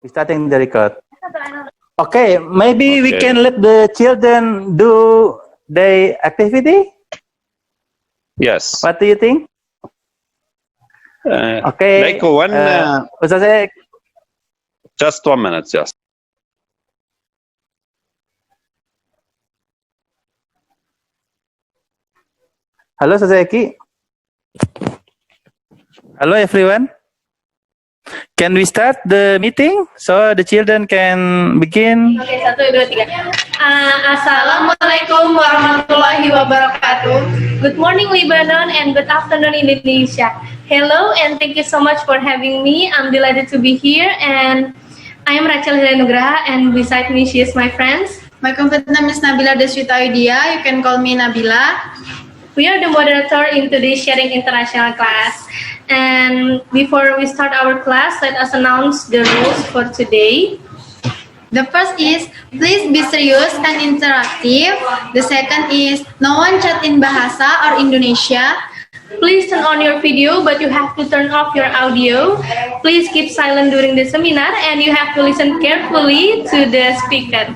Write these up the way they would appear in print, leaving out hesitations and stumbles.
We're starting the record. Okay, maybe we can let the children do their activity. Yes. What do you think? Okay. Like one. Just 1 minute, just. Hello, Sazaki. Hello, everyone. Can we start the meeting so the children can begin? Oke, 1, 2, 3. Assalamualaikum warahmatullahi wabarakatuh. Good morning, Lebanon, and good afternoon, Indonesia. Hello, and thank you so much for having me. I'm delighted to be here, and I am Rachel Hilanugraha, and beside me, she is my friends. My complete name is Nabila Deswita Idea. You can call me Nabila. We are the moderator in today's Sharing International class. And before we start our class, let us announce the rules for today. The first is, please be serious and interactive. The second is, no one chat in Bahasa or Indonesia. Please turn on your video, but you have to turn off your audio. Please keep silent during the seminar, and you have to listen carefully to the speaker.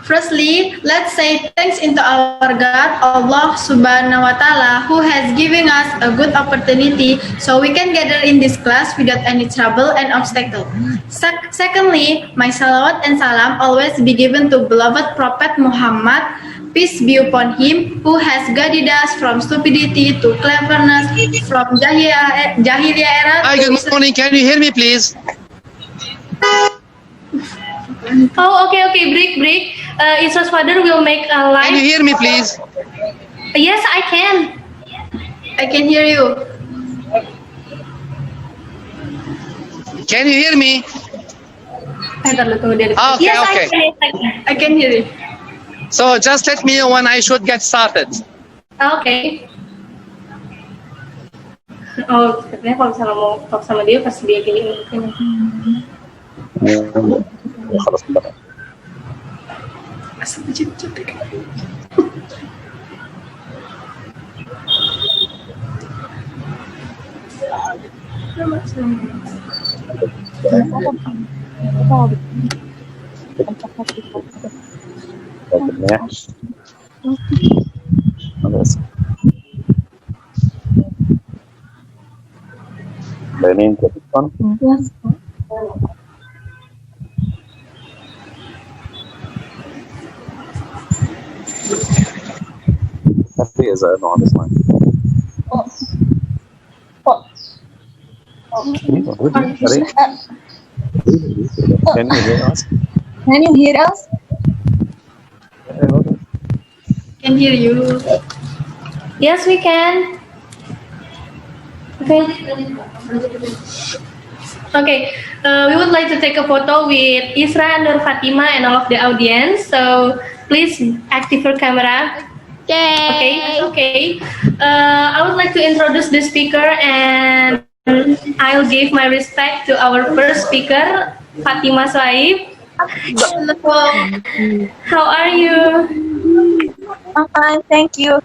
Firstly, let's say thanks into our God, Allah Subhanahu wa Ta'ala, who has given us a good opportunity so we can gather in this class without any trouble and obstacle. Secondly, my salawat and salam always be given to beloved Prophet Muhammad, peace be upon him, who has guided us from stupidity to cleverness, from Jahiliyah era. Hi, good morning. Can you hear me, please? Oh, okay, break. Isra's father will make a live. Can you hear me, please? Yes, I can. I can hear you. Can you hear me? Okay, Yes, okay. I can hear you. So just let me know when I should get started. Okay. Oh, sebenarnya kalau misalnya mau talk sama dia pas dia gini mungkin. Is on this line. Can you hear us? Can you hear us? Can hear you. Yes, we can. Okay. We would like to take a photo with Isra, Nur Fatima, and all of the audience. So please active your camera. Okay. I would like to introduce the speaker, and I'll give my respect to our first speaker, Fatima Swaib. How are you? I'm fine, thank you.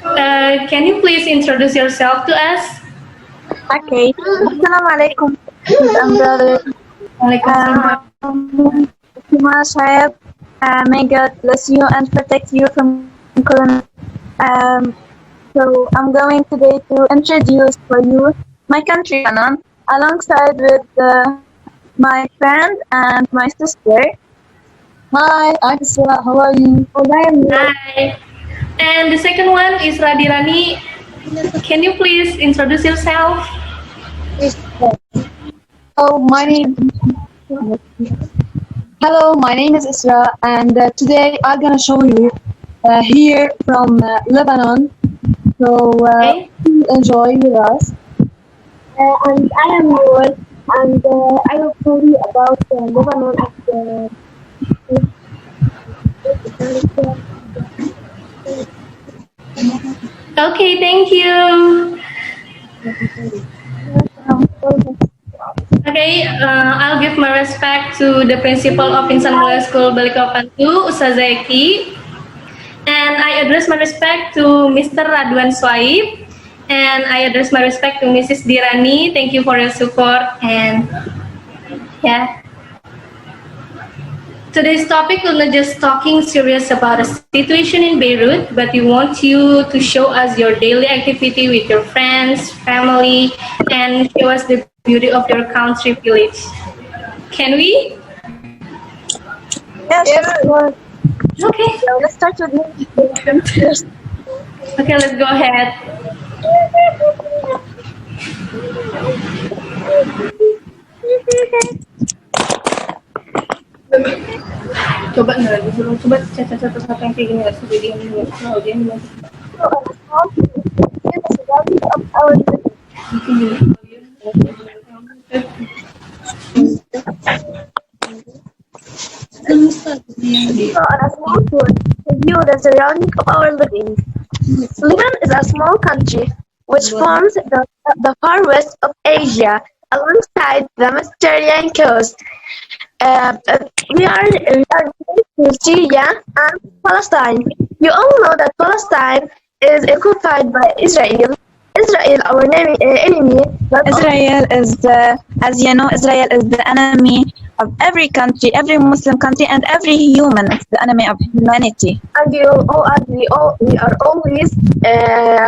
Can you please introduce yourself to us? Okay. Assalamualaikum. Fatima Swaib. May God bless you and protect you from Corona. So I'm going today to introduce for you my country, Lebanon, alongside with my friend and my sister. Hi, I'm Isra. How are you? Hi. And the second one is Radirani. Can you please introduce yourself? Hello, my name is Isra, and today I'm gonna show you here from Lebanon. So enjoy with us. And I am Noor, and I will tell you about Lebanon and Okay, thank you. Okay, I'll give my respect to the principal of Insan Mulia School Balikpapan 2, Ustazah Eki. And I address my respect to Mr. Radwan Swaib And I address my respect to Mrs. Dirani. Thank you for your support. And yeah. Today's topic will not just talking serious about a situation in Beirut, but we want you to show us your daily activity with your friends, family, and show us the beauty of your country village. Can we? Yes, sure. Okay. So let's start with me first. Okay, let's go ahead. Coba nggak disuruh coba cacat-cacat apa yang kayak gini nggak sesuai dia ini dia ini On a small tour to view the surrounding of our living. Lebanon is a small country which forms the far west of Asia alongside the Mediterranean coast. We are to Syria and Palestine. You all know that Palestine is occupied by Israel. Israel, our enemy. Israel is, as you know, Israel is the enemy of every country, every Muslim country, and every human. It's the enemy of humanity. And we are always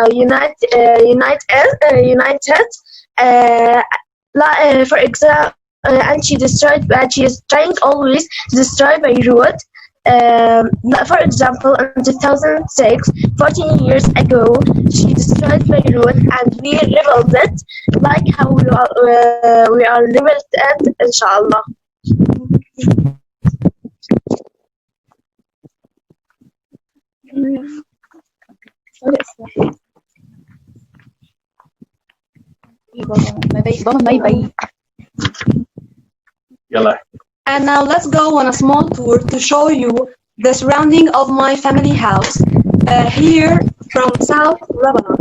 united. For example, and she is trying always to destroy Beirut. For example, in 2006, 14 years ago, she destroyed Beirut, and we rebuilt it, like how we are rebuilt it, inshallah. And now let's go on a small tour to show you the surrounding of my family house here from South Lebanon.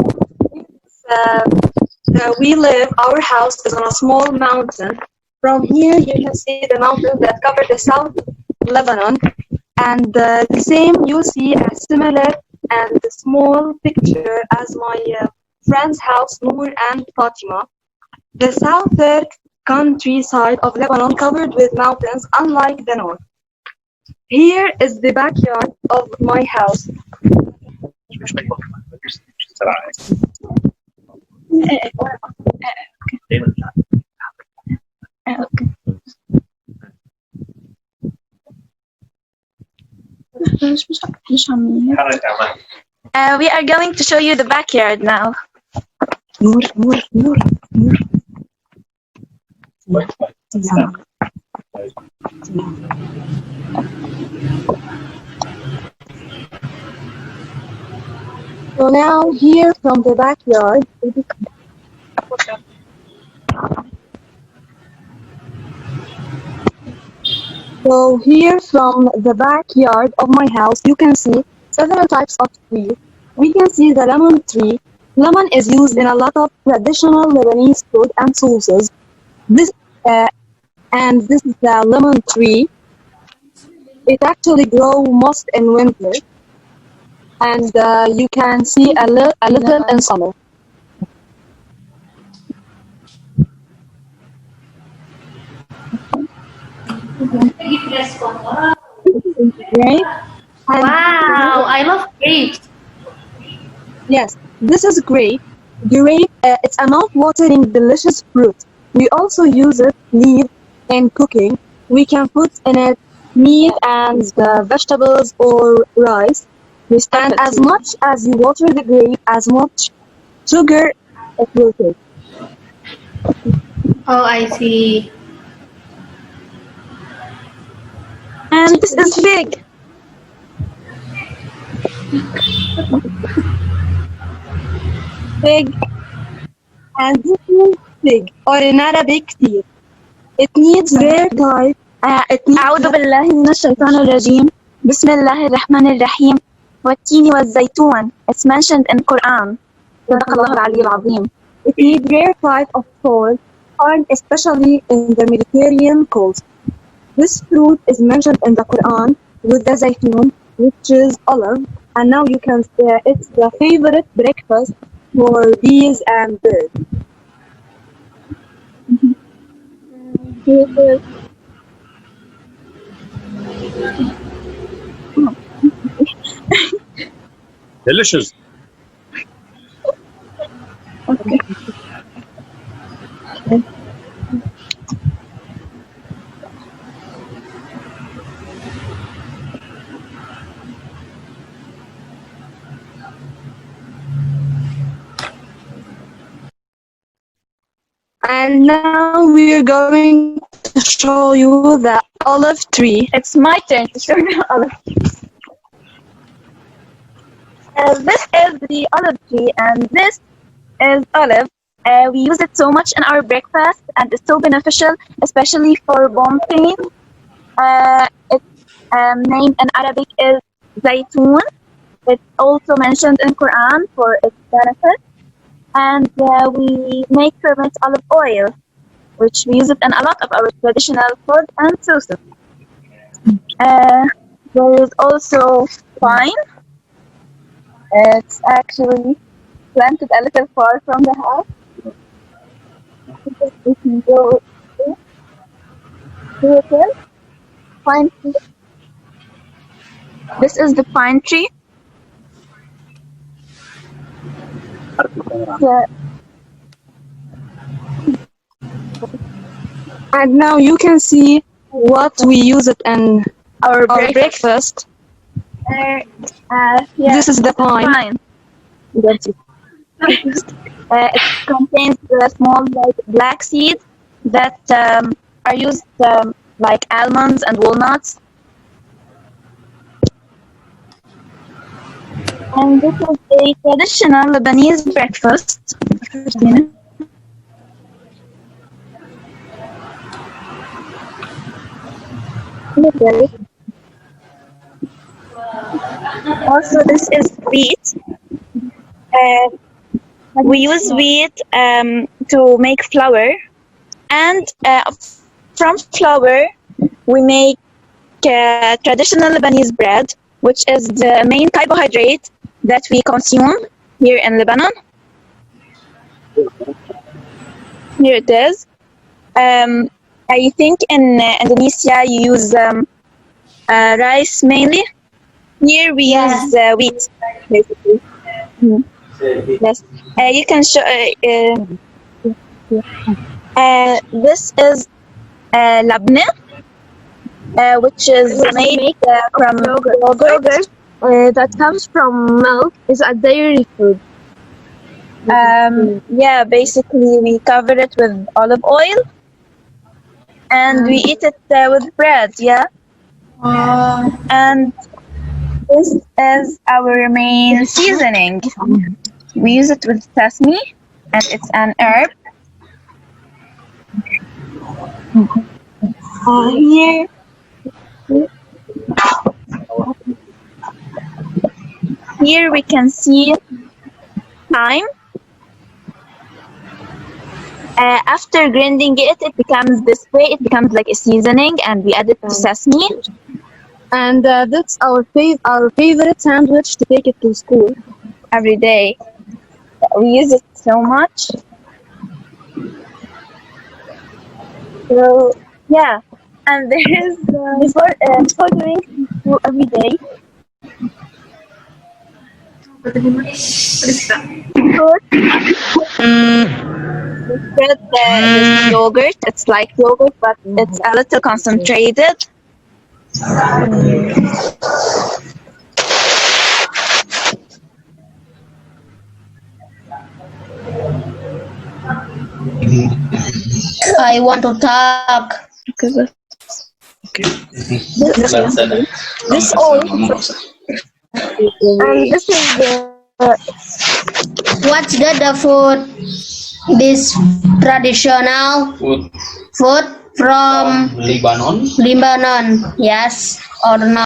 We live, our house is on a small mountain. From here you can see the mountains that cover the South Lebanon, and the same you see a similar and small picture as my friend's house, Noor and Fatima. The southern countryside of Lebanon covered with mountains, unlike the north. Here is the backyard of my house. We are going to show you the backyard now. So now here from the backyard, of my house, you can see several types of trees. We can see the lemon tree. Lemon is used in a lot of traditional Lebanese food and sauces. This is the lemon tree. It actually grows most in winter, and you can see a little in summer. Right? Wow, I love grapes. Yes, this is grape. Grape, it's a mouth-watering, delicious fruit. We also use it leaf in cooking. We can put in it meat and vegetables or rice. And as much as you water the grape, as much sugar it will take. Oh, I see. And this is big. Big. And this is big, or in Arabic, كتير. It needs rare type. أعوذ بالله من الشيطان الرجيم. بسم الله الرحمن الرحيم. والتين والزيتون. It's mentioned in Quran. صدق الله العلي العظيم. It needs rare type of soil, found especially in the Mediterranean coast. This fruit is mentioned in the Quran with the zaytun, which is olive, and now you can say it's the favorite breakfast for bees and birds. Delicious. Okay. And now we are going to show you the olive tree. It's my turn to show you olive tree. This is the olive tree, and this is olive. We use it so much in our breakfast, and it's so beneficial, especially for bone pain. Its name in Arabic is zaytun. It's also mentioned in Quran for its benefit. And we make ferment olive oil, which we use it in a lot of our traditional food and sauces. There is also pine. It's actually planted a little far from the house. We can go here it is. Pine tree. This is the pine tree. Yeah. And now you can see what we use it in our breakfast. Yeah. This is the pine. That's it. It contains the small like black seeds that are used like almonds and walnuts. And this is a traditional Lebanese breakfast. Also, this is wheat. We use wheat to make flour, and from flour we make traditional Lebanese bread, which is the main carbohydrate that we consume here in Lebanon. Here it is. I think in Indonesia you use rice mainly. Here we use wheat, basically. Yes. You can show. This is labne, which is made from yogurt. That comes from milk. Is a dairy food. Yeah, basically we cover it with olive oil and we eat it with bread, yeah. And this is our main seasoning. We use it with sesame, and it's an herb. Here we can see thyme. After grinding it, it becomes this way. It becomes like a seasoning, and we add it to sesame. And that's our favorite sandwich to take it to school every day. We use it so much. So yeah, and there is before doing school every day. We spread this yogurt. It's like yogurt, but it's a little concentrated. I want to talk. This all. And this is the. What's the food? This traditional food from Lebanon. Lebanon, yes or no?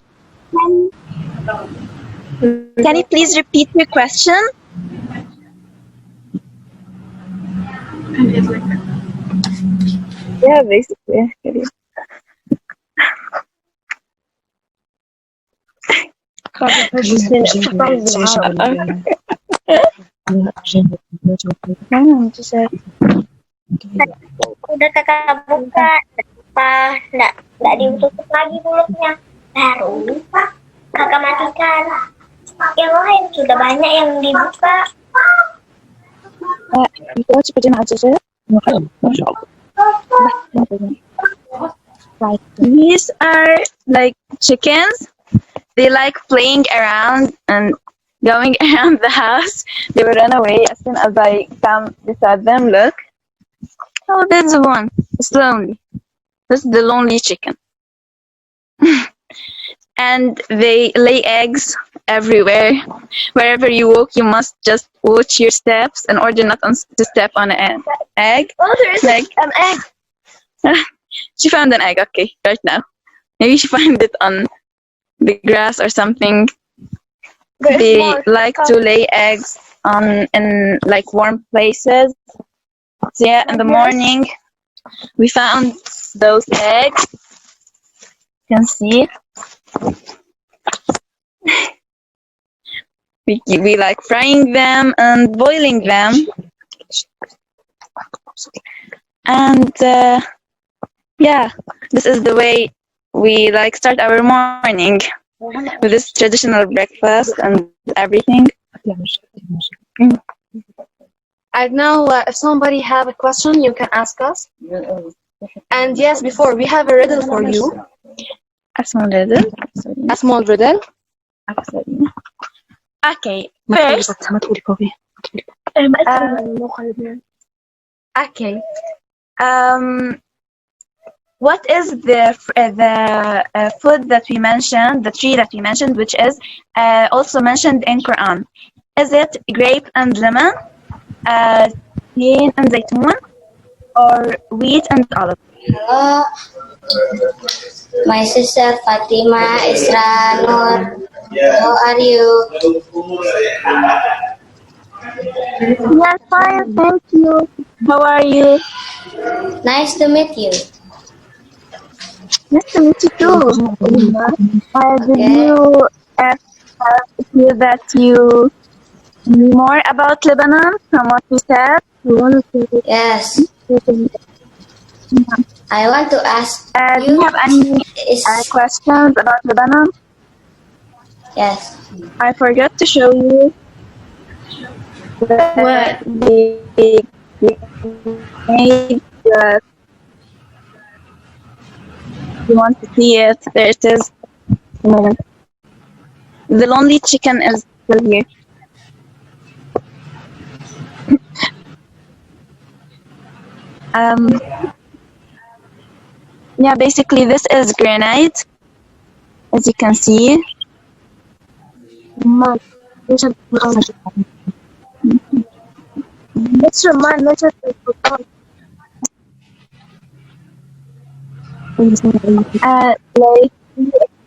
Can you please repeat your question? Yeah, basically. Udah kakak buka, nggak ditutup lagi mulutnya. Baru lupa kakak matikan. Yang lain sudah banyak yang dibuka. These are like chickens. They like playing around and going around the house. They will run away as soon as I come beside them. Look. Oh, there's one. It's lonely. This is the lonely chicken. And they lay eggs everywhere. Wherever you walk, you must just watch your steps in order not to step on an egg. Oh, there is like an egg. She found an egg, okay, right now. Maybe she found it on the grass or something. They like to lay eggs in like warm places. So yeah, in the morning we found those eggs. You can see. We like frying them and boiling them. And yeah, this is the way we like start our morning with this traditional breakfast and everything. I know if somebody have a question, you can ask us. And yes, before we have a riddle for you. A small riddle? A small riddle. Okay, first. Okay. What is the food that we mentioned, the tree that we mentioned, which is also mentioned in Quran? Is it grape and lemon, tin and zaytun, or wheat and olive? Hello, my sister Fatima Isra Nur. How are you? Yes, fine, thank you. How are you? Nice to meet you. Nice to meet you too. Did you hear that you knew more about Lebanon from what we said? Yes. I want to ask do you have any questions about Lebanon? Yes. I forgot to show you what they made. You want to see it? There it is. The lonely chicken is still here. Yeah, basically this is granite, as you can see. Like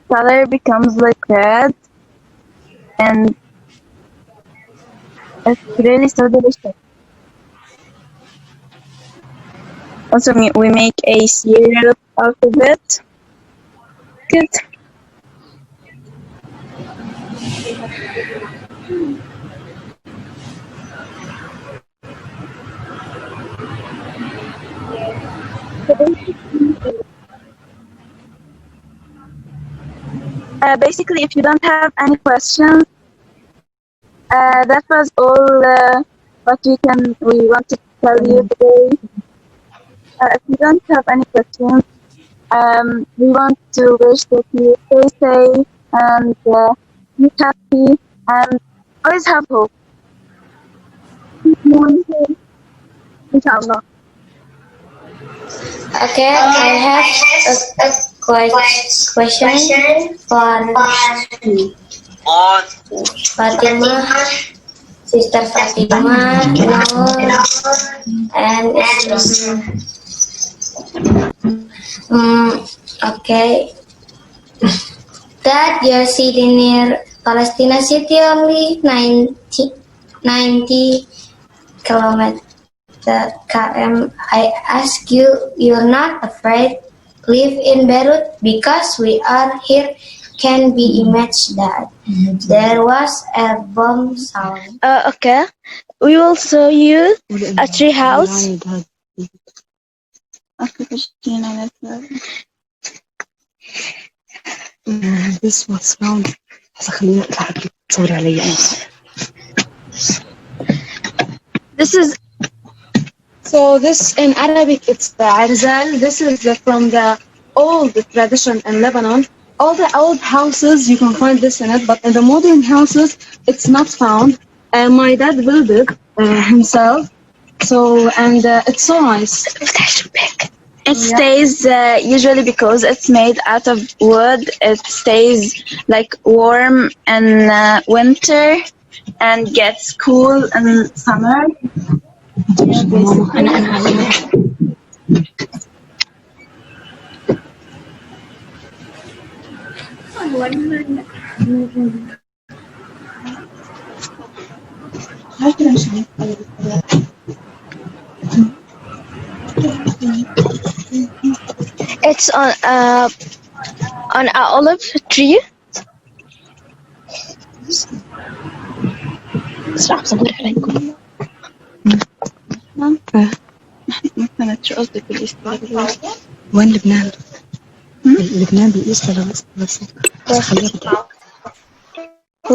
color becomes like red, and it's really so delicious. Also, we make a cereal out of it. Good. Basically, if you don't have any questions, that was all what we wanted to tell you today. If you don't have any questions, we want to wish that you stay safe and be happy and always have hope. Inshallah. Okay, I have a question for Fatima, Sister Fatima, and okay. That your city near Palestina city only 90 kilometers. km. I ask you, you're not afraid live in Beirut because we are here. Can be imagined that there was a bomb sound. Okay. we will show you a tree house. This was found. This is So this in Arabic it's the arzal. This is from the old tradition in Lebanon. All the old houses you can find this in it, but in the modern houses it's not found. My dad built it himself. So it's so nice. It stays usually because it's made out of wood. It stays like warm in winter and gets cool in summer. It's on an olive tree. وين لبنان؟ لبنان بالإيست ولا بالوسط؟ So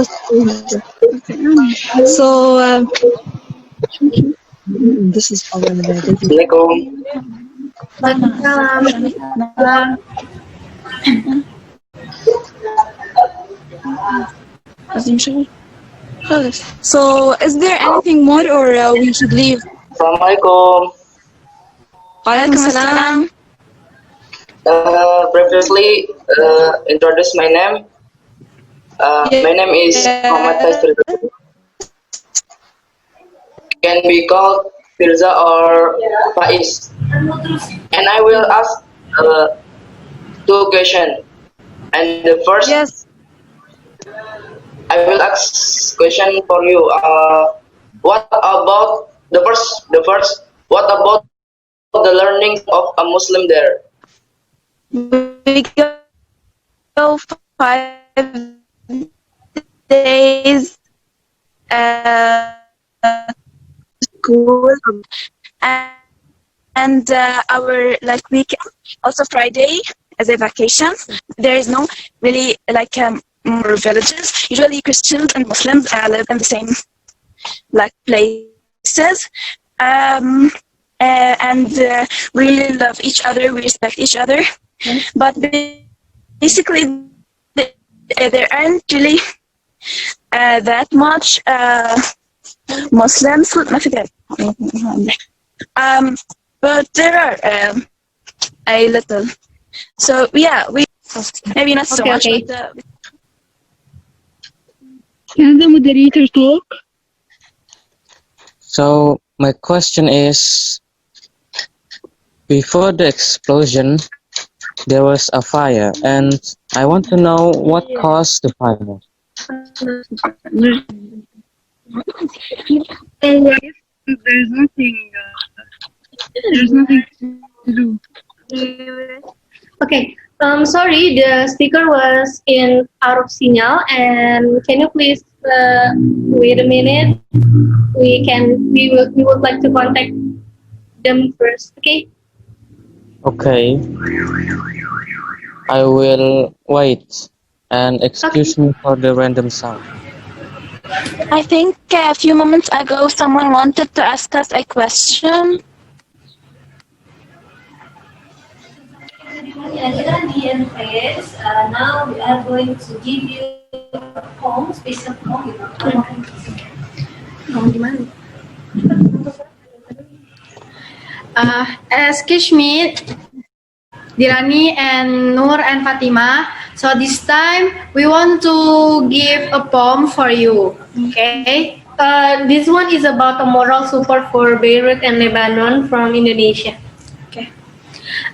this is our So is there anything more or we should leave? Assalamualaikum. Walaikum salam. Previously, introduce my name. My name is Muhammad Faisal. Can be called Firza or Faiz. And I will ask two questions. And the first, Yes. I will ask question for you. What about the first? What about the learning of a Muslim there? We go 5 days school and our week also Friday as a vacation. There is no really more villages. Usually Christians and Muslims live in the same places. And we love each other, we respect each other. But basically, there aren't really that much Muslims. But there are a little. So yeah, we maybe not so much. Okay. But, Can the moderator talk? So my question is, before the explosion, there was a fire, and I want to know what caused the fire. There's nothing to do. Okay. Sorry, the speaker was out of signal, and can you please wait a minute? We would like to contact them first. Okay. Okay. I will wait, and excuse me for the random sound. I think a few moments ago someone wanted to ask us a question. Now we are going to give you a poem, special poem. Excuse me, Dirani and Nur and Fatima. So this time we want to give a poem for you. Okay. This one is about a moral support for Beirut and Lebanon from Indonesia. Okay.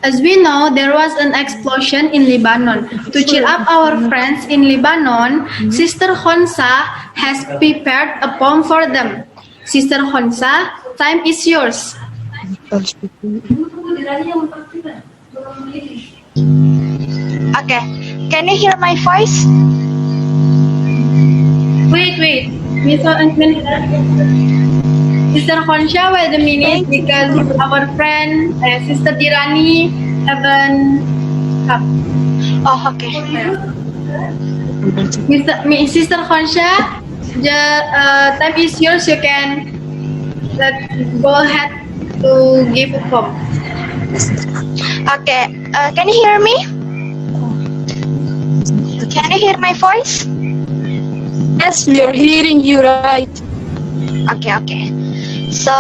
As we know, there was an explosion in Lebanon. To cheer up our friends in Lebanon, Sister Khonsa has prepared a poem for them. Sister Khonsa, time is yours. Okay, can you hear my voice? Wait. Sister Khonsha, wait a minute, because our friend, Sister Dirani, haven't come. Oh, okay. Sister Khonsha, the time is yours. You can go ahead to give a form. Okay. Can you hear me? Can you hear my voice? Yes, we are hearing you right. Okay. So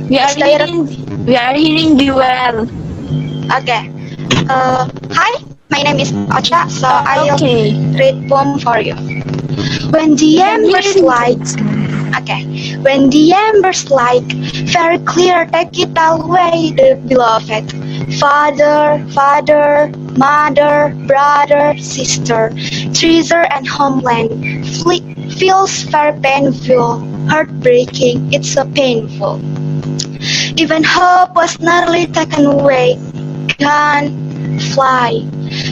We are hearing you well. okay. Hi, my name is Ocha. So I will read poem for you. When the embers light. Okay. When the embers light, very clear, take it away, the beloved. Father, mother, brother, sister, treasure and homeland. Feels very painful, heartbreaking, it's so painful. Even hope was nearly taken away, can't fly.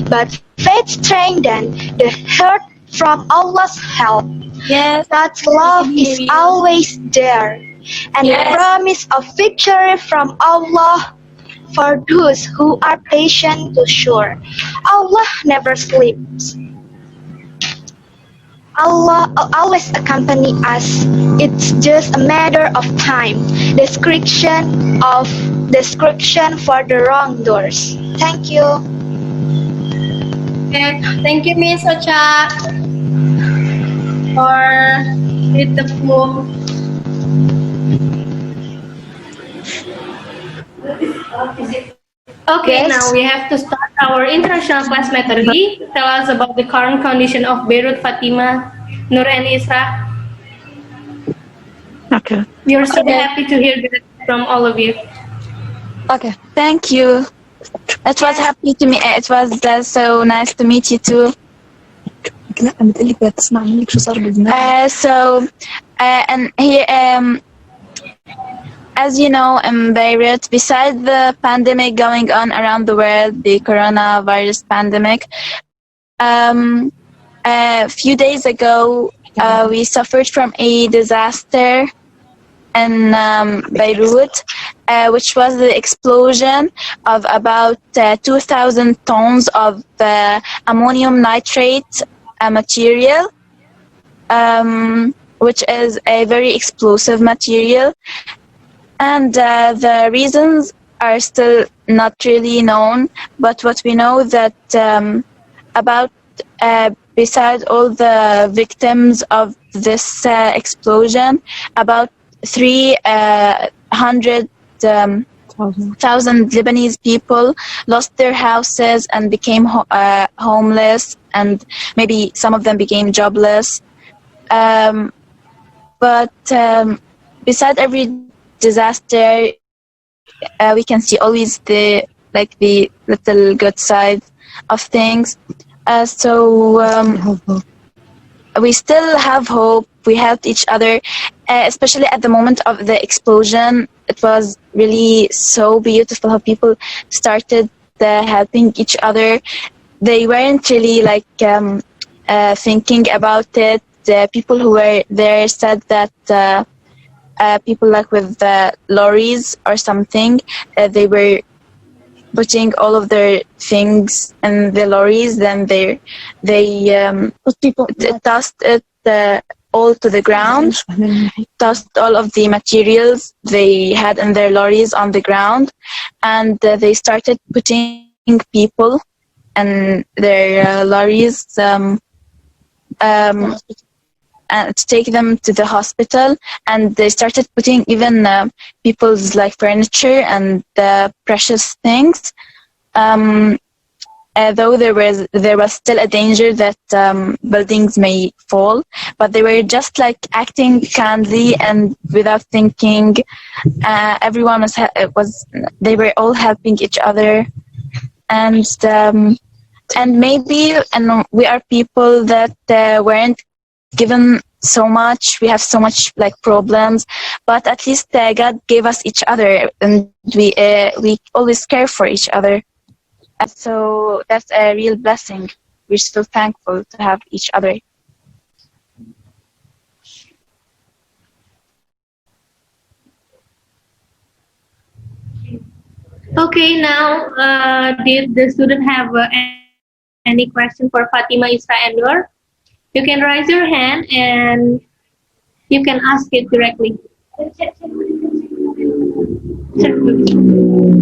But faith strengthened the heart from Allah's help. Yes. That love is always there. And the promise of victory from Allah for those who are patient to sure. Allah never sleeps. Allah always accompany us. It's just a matter of time. Description for the wrongdoers. Thank you. Okay. Thank you, Miss Ocha, for read the poem. Okay, now we have to start our international class methodology. Tell us about the current condition of Beirut, Fatima, Nur, and Isra. Okay. We are so happy to hear that from all of you. Okay. Thank you. It was happy to me. It was so nice to meet you too. And here, as you know, in Beirut, besides the pandemic going on around the world, the coronavirus pandemic, a few days ago, we suffered from a disaster in Beirut, which was the explosion of about 2,000 tons of ammonium nitrate material, which is a very explosive material. And the reasons are still not really known, but what we know that about besides all the victims of this explosion, about 300,000 Lebanese people lost their houses and became homeless, and maybe some of them became jobless. But beside every disaster, we can see always the little good side of things. So we still have hope. We helped each other, especially at the moment of the explosion. It was really so beautiful how people started helping each other. They weren't really thinking about it. The people who were there said that people with lorries or something, they were putting all of their things in the lorries, then they tossed it all to the ground, tossed all of the materials they had in their lorries on the ground, and they started putting people in their lorries to take them to the hospital, and they started putting even people's furniture and precious things. Though there was still a danger that buildings may fall, but they were just acting kindly and without thinking. Everyone they were all helping each other, and maybe we are people that weren't given so much. We have so much problems, but at least God gave us each other, and we always care for each other. So that's a real blessing. We're so thankful to have each other. Okay, now did the student have any question for Fatima, Isra, and Nur? You can raise your hand and you can ask it directly.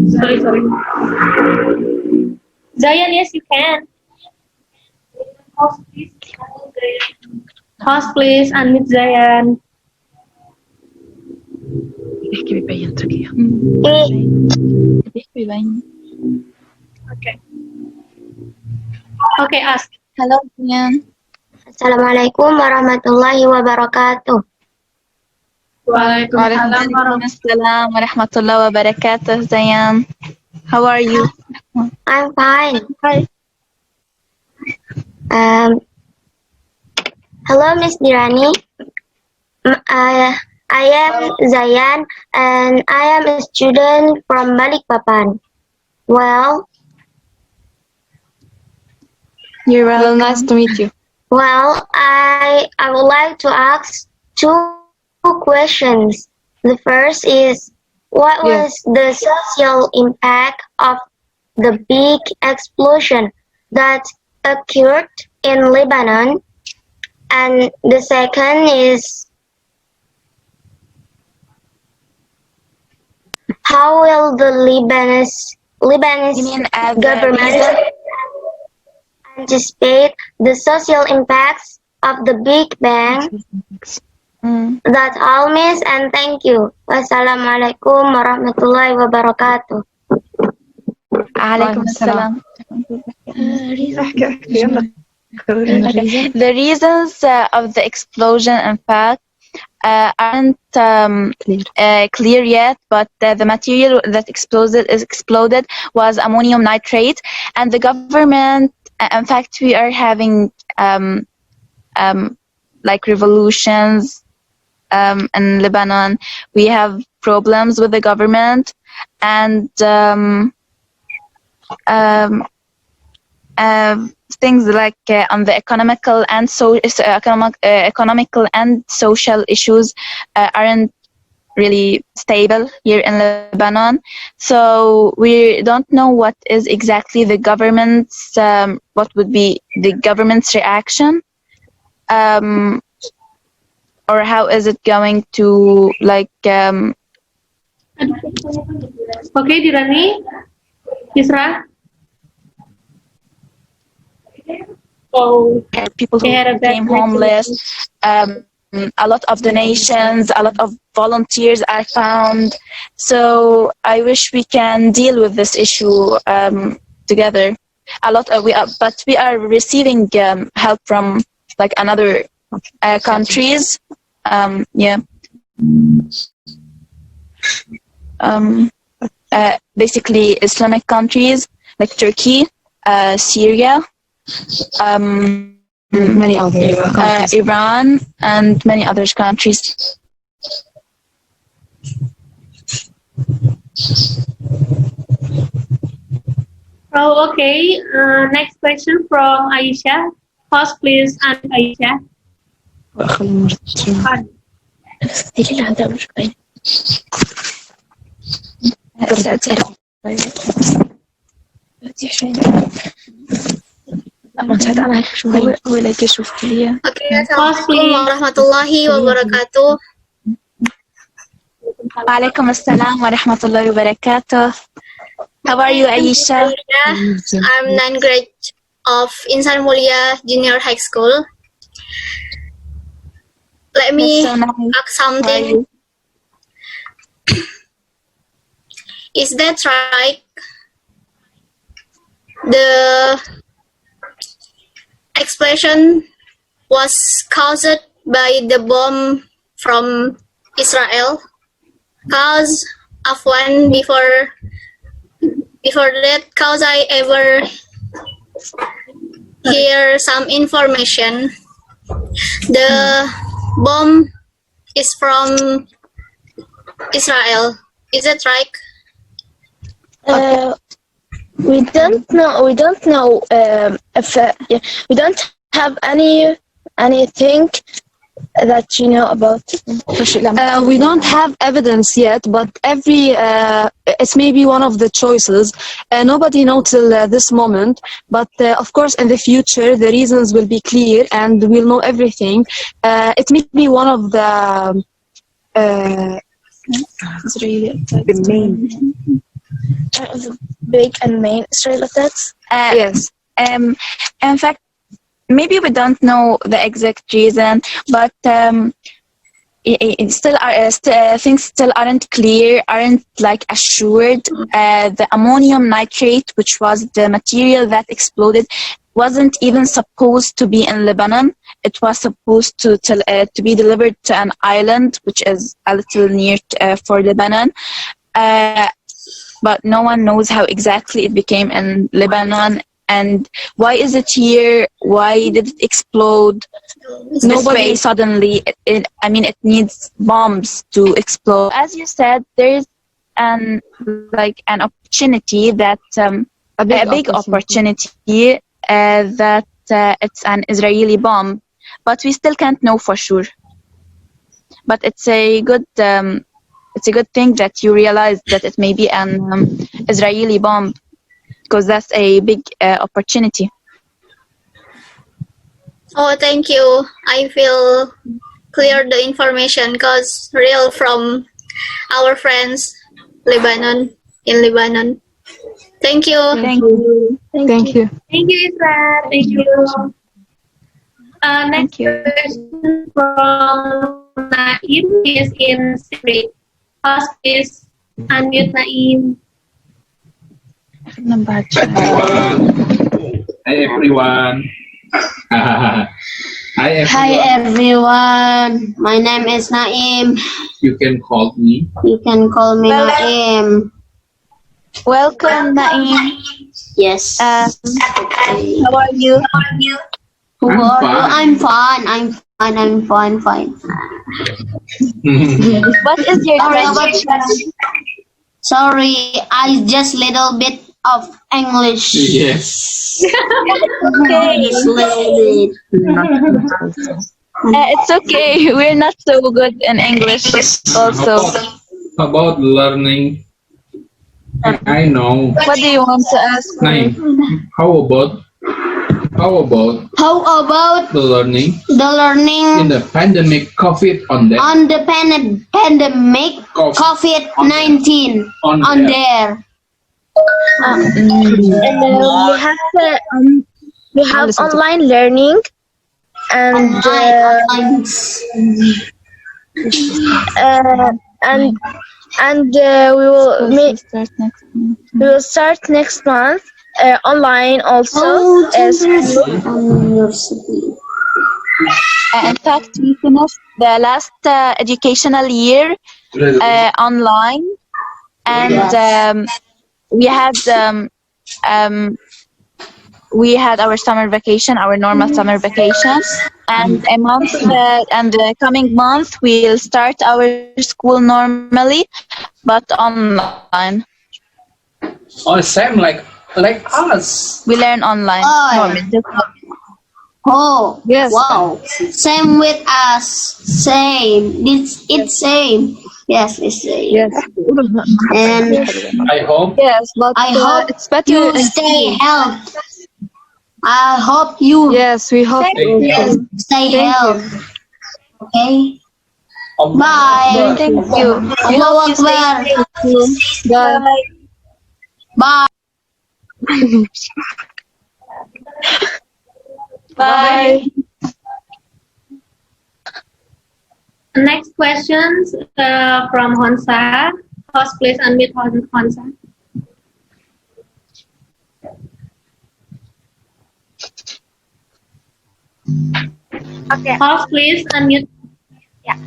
Sorry. Zayan, yes, you can. Host, please, unmute Zayan. Okay, ask. Hello, Diam. Assalamualaikum warahmatullahi wabarakatuh. Waalaikumsalam warahmatullahi wabarakatuh, Zayan. How are you? I'm fine. Hi. Hello, Miss Dirani. I am Zayan and I am a student from Balikpapan. Well, You're well, nice to meet you. well, I would like to ask two questions. The first is, what was the social impact of the big explosion that occurred in Lebanon? And the second is, how will the Lebanese government anticipate the social impacts of the Big Bang? That's all, Miss, and thank you. Wassalamualaikum warahmatullahi wabarakatuh. Alaikum. The reasons of the explosion, in fact, aren't clear yet, but the material that exploded was ammonium nitrate, and the government, in fact, we are having like revolutions in Lebanon. We have problems with the government, and things like on the economical and social issues aren't really stable here in Lebanon. So we don't know what is exactly the government's what would be the government's reaction, or how is it going to like Okay, Dirani, Isra. People who became homeless, a lot of donations, a lot of volunteers I found. So I wish we can deal with this issue together. But we are receiving help from like another countries. Basically Islamic countries like Turkey, Syria, many other countries. Iran, and many other countries. Oh, okay. Next question from Aisha. Host, please, and Aisha. Assalamualaikum warahmatullahi wabarakatuh. Alaikum assalam warahmatullahi wabarakatuh. How are you, Aisha? I'm 9th grade of Insan Mulia Junior High School. Let me ask something. Is that right? The explosion was caused by the bomb from Israel. Cause of one before that, cause I ever hear some information. The bomb is from Israel. Is that right? We don't know. We don't know if we don't have anything that you know about? We don't have evidence yet, but it's maybe one of the choices. Nobody knows till this moment, but of course in the future the reasons will be clear and we'll know everything. It may be one of the main. The big and main Israeli attacks. Yes. In fact, maybe we don't know the exact reason, but things still aren't clear, aren't like assured. The ammonium nitrate, which was the material that exploded, wasn't even supposed to be in Lebanon. It was supposed to be delivered to an island, which is a little near for Lebanon. But no one knows how exactly it became in Lebanon. And why is it here? Why did it explode? Nobody suddenly. It needs bombs to explode. As you said, there is an opportunity that a big opportunity that it's an Israeli bomb, but we still can't know for sure. But it's a good thing that you realize that it may be an Israeli bomb, because that's a big opportunity. Oh, thank you. I feel clear the information because real from our friends in Lebanon. Thank you. Thank you. Thank you, Isra. Thank you. Next question from Naim is in secret. Host, please unmute Naim. Hi everyone. Hi everyone. My name is Naim. You can call me. You can call me Naim. Welcome, Naim. Yes. How are you? Who are you? I'm fine. Fine. What is your question? Sorry, I just little bit of English. Yes. Okay. It's okay. We're not so good in English also. About learning, I know. What do you want to ask me? How about the learning in the pandemic COVID on the pandemic COVID-19 on there. We have online learning and we will start next month online also. In fact, we finished the last educational year online, and we had our summer vacation, our normal summer vacation, and the coming month we'll start our school normally, but online. Oh, same like us. We learn online. Oh, yes. Wow. Same with us. Same. It's same. Yes, it's same. Yes. And I hope. Yes, but I hope it's better you stay healthy. I hope you. Yes, we hope you. Stay healthy. Okay. Bye. Thank you. Allahu Akbar. Bye. Bye. Bye. Next questions from Honsa. Host, please unmute Honsa. Okay. Host, please unmute. Ya.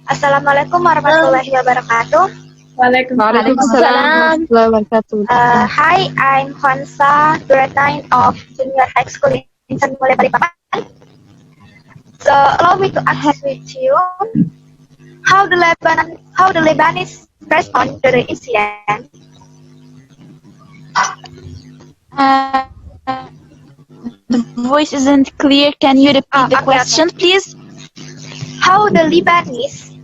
Assalamualaikum warahmatullahi wabarakatuh. Waalaikumsalam. Hi, I'm Honsa, grade 9 of Junior High School in Insan Mulia, Balikpapan. So allow me to ask with you how the Lebanese respond to the incident. The voice isn't clear. Can you repeat the question, please? how the Lebanese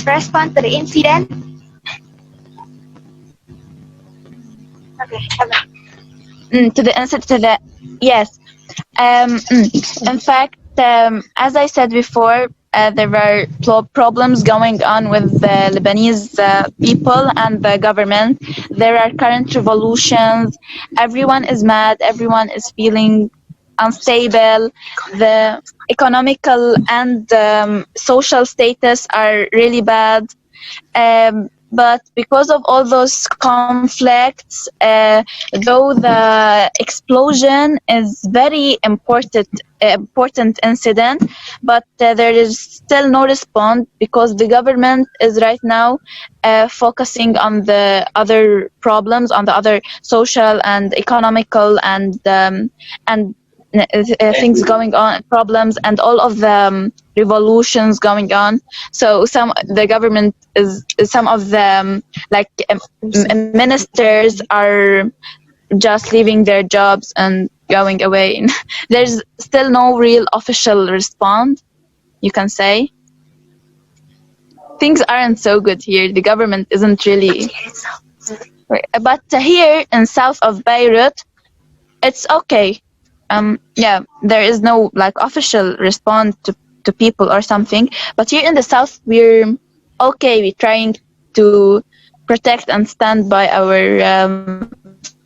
respond to the incident? Okay, To the answer to that, yes. In fact, as I said before, there are problems going on with the Lebanese people and the government. There are current revolutions. Everyone is mad. Everyone is feeling unstable. The economical and social status are really bad. But because of all those conflicts, though the explosion is very important incident, but there is still no response because the government is right now focusing on the other problems, on the other social and economical and things going on, problems, and all of the revolutions going on. So some of the ministers are just leaving their jobs and going away. There's still no real official response, you can say. Things aren't so good here. The government isn't really. But here in south of Beirut, it's okay. There is no official response to people or something. But here in the south, we're okay. We're trying to protect and stand by our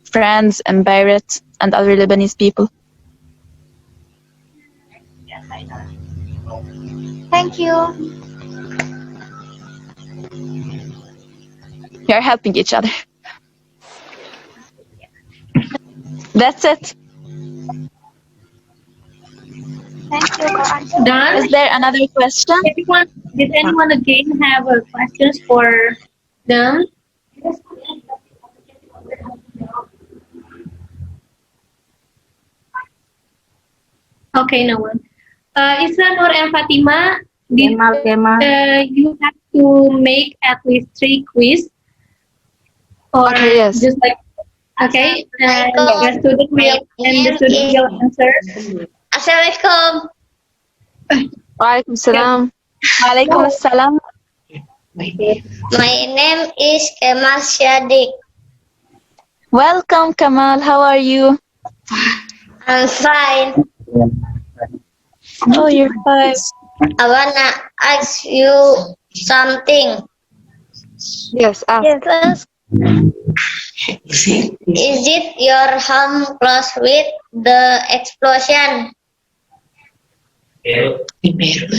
friends in Beirut and other Lebanese people. Thank you. We are helping each other. That's it. Thank you for answering. Done? Is there another question? Did anyone again have questions for them? Okay, no one. Isra, Nur, and Fatima, you have to make at least 3 quiz. Or yes. just okay, and the student will answer. Assalamualaikum. Waalaikum salam. Waalaikum salam. My name is Kemal Syadik. Welcome, Kamal. How are you? I'm fine. Oh, you're fine. I wanna ask you something. Yes, ask. Yes. Is it your home close with the explosion? In Beirut.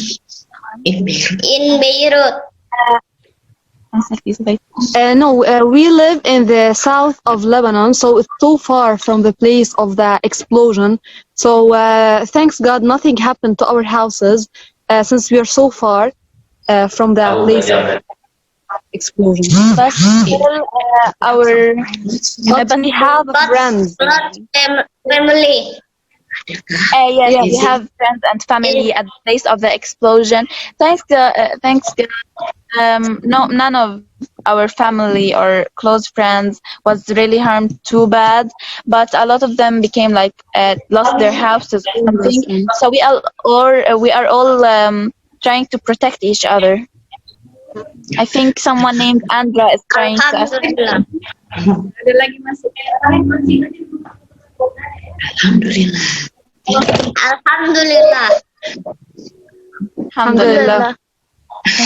No, we live in the south of Lebanon, so it's too far from the place of the explosion. So thanks God, nothing happened to our houses since we are so far from the place of explosion. But still, but we have friends. Family. Yes, we have friends and family at the place of the explosion. Thanks God, none of our family or close friends was really harmed too bad, but a lot of them became lost their houses or something. So we are all trying to protect each other. I think someone named Andra is trying to ask. Alhamdulillah. Alhamdulillah.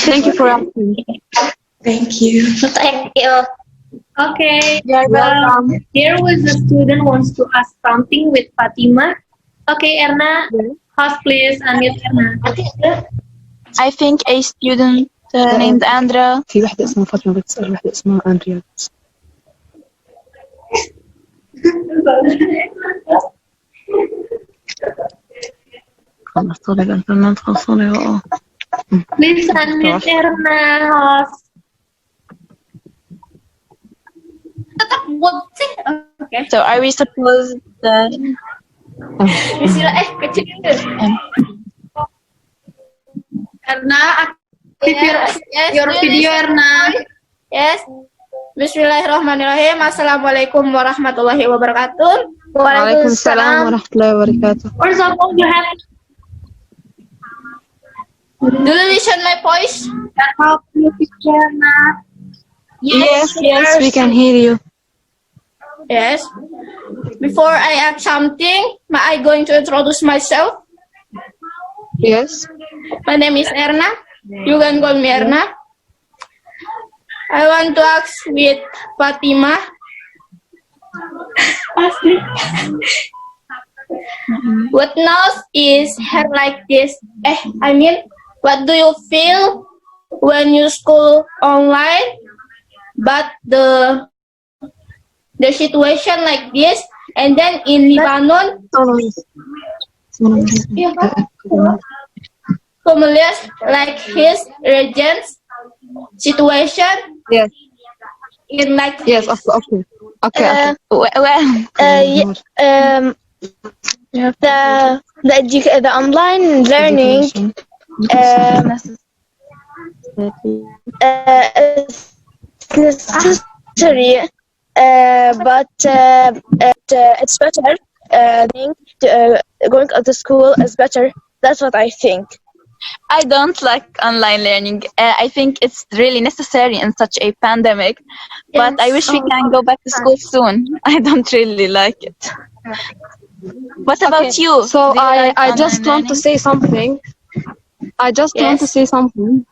Thank you for asking. Thank you. Thank you. Okay. You're welcome. Here was a student wants to ask something with Fatima. Okay, Erna, host please, unmute Erna. I think a student named Andra. في واحدة اسمها فاطمة بتسأل واحدة اسمها أندريا. خلصت لك الإنترنت خلصوا Please unmute Erna, host. Okay. So are we supposed Erna, active your video, Erna. Yes. Bismillahirrahmanirrahim. Assalamualaikum warahmatullahi wabarakatuh. Waalaikumsalam warahmatullahi wabarakatuh. First of all, Do you listen my voice? Yes, we can hear you. Yes. Before I ask something, am I going to introduce myself? Yes. My name is Erna. You can call me Erna. I want to ask with Fatima. What nose is hair like this? What do you feel when you school online, but the situation like this, and then in Lebanon, familiar like his region's situation? Yes. In like Yes. Okay. The online learning is necessary, but it's better. Going to school is better. That's what I think. I don't like online learning. I think it's really necessary in such a pandemic, but I wish we can go back to school soon. I don't really like it. What about you? So Do you like I online just want to learning? say something.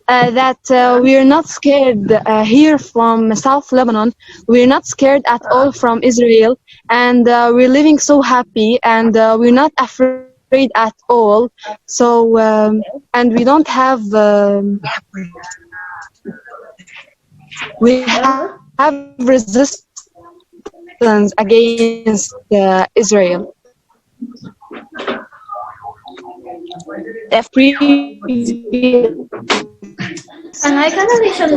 That we're not scared here from South Lebanon. We're not scared at all from Israel, and we're living so happy, and we're not afraid at all. So and we don't have we have resistance against Israel. And I can listen.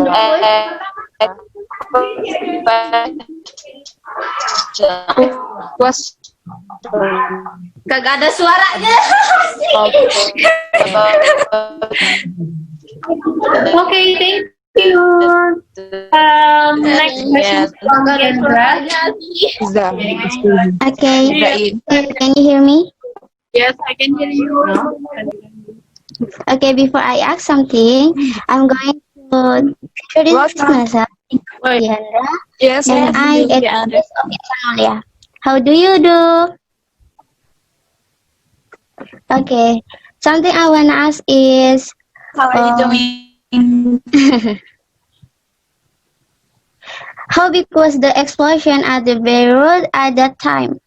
Kagak ada suaranya. Okay, thank you. Next question from Kendra. Okay. Can you hear me? Yes, I can hear you. Okay, before I ask something, I'm going to introduce myself. Yes, and I am Insan Mulia. How do you do? Okay, something I want to ask is, how are you doing? How big was the explosion at the Beirut at that time?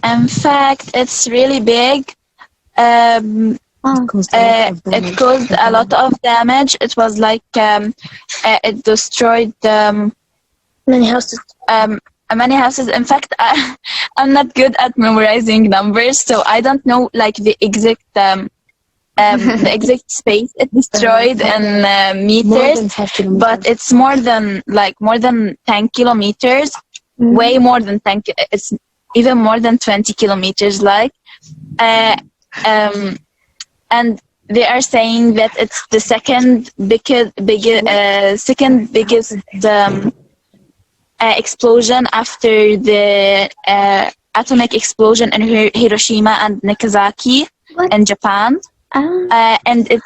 In fact, it's really big. It caused a lot of damage. It was like it destroyed many houses. Many houses. In fact, I'm not good at memorizing numbers, so I don't know like the exact the exact space it destroyed in meters. But it's more than 10 kilometers. Way more than 10. It's even more than 20 kilometers. And they are saying that it's the second biggest explosion after the atomic explosion in Hiroshima and Nagasaki in Japan. And it's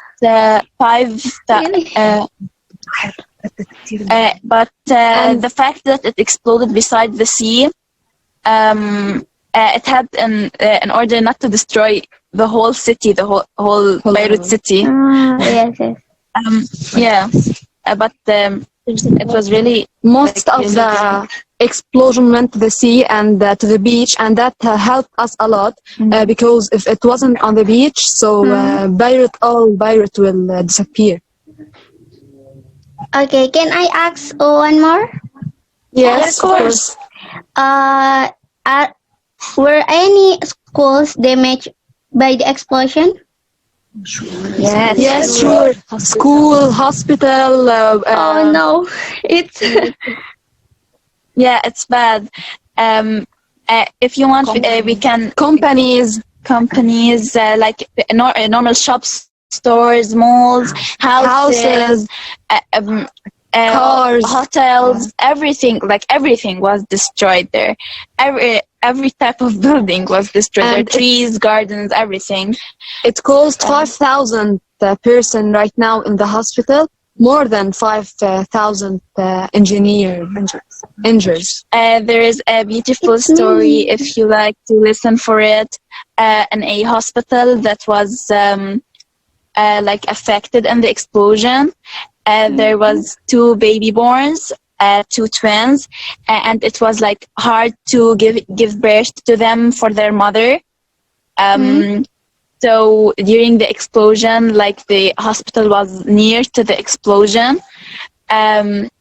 but the fact that it exploded beside the sea, it had in order not to destroy the whole city, the whole Beirut city. But it was really most of the explosion went to the sea and to the beach, and that helped us a lot because if it wasn't on the beach, so Beirut will disappear. Okay, can I ask one more? Yes, of course. Were any schools damaged by the explosion? Yes, sure. School, hospital. Oh no, it's yeah, it's bad. If you want, we can companies like normal shops, stores, malls, houses, cars, hotels, everything was destroyed there. every type of building was destroyed. And Their trees, gardens, everything. It cost 5,000 person right now in the hospital. More than 5,000 injured. There is a beautiful story, if you like to listen for it, in a hospital that was like affected in the explosion. There was 2 baby borns, 2 twins, and it was like hard to give birth to them for their mother. So during the explosion, like the hospital was near to the explosion, and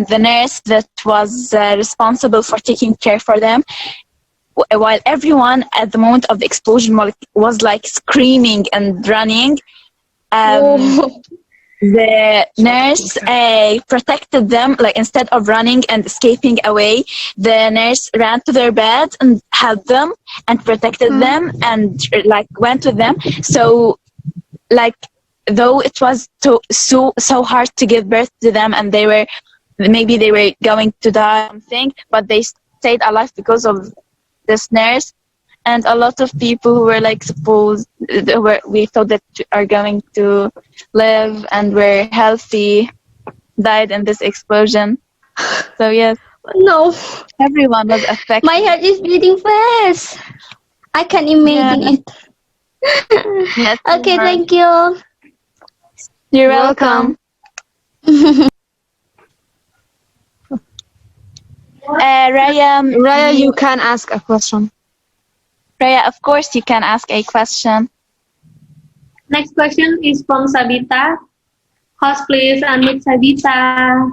the nurse that was responsible for taking care for them, while everyone at the moment of the explosion was like screaming and running, the nurse protected them. Like instead of running and escaping away, the nurse ran to their bed and helped them and protected them and like went with them. So like though it was so hard to give birth to them, and they were going to die or something, but they stayed alive because of this nurse. And a lot of people who were like we thought that are going to live and were healthy died in this explosion. So yes. No. Everyone was affected. My heart is beating fast. I can imagine it. Yes, Okay, thank you. You're welcome. Raya, you can ask a question. Raya, of course you can ask a question. Next question is from Sabita. Host, please unmute Sabita.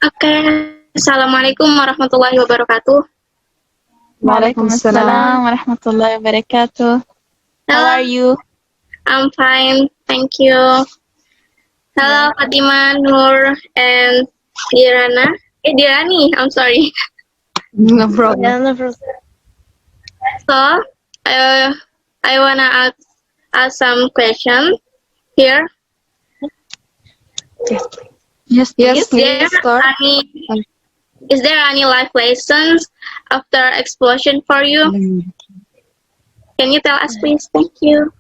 Okay. Assalamualaikum warahmatullahi wabarakatuh. Waalaikumsalam warahmatullahi wabarakatuh. How are you? I'm fine, thank you. Hello, Fatima, Nur, and Dirana. Dirani, I'm sorry. No problem. Yeah, no problem. So, I wanna ask some questions here. Yes, Is please start. Is there any life lessons after explosion for you? Can you tell us, please? Thank you.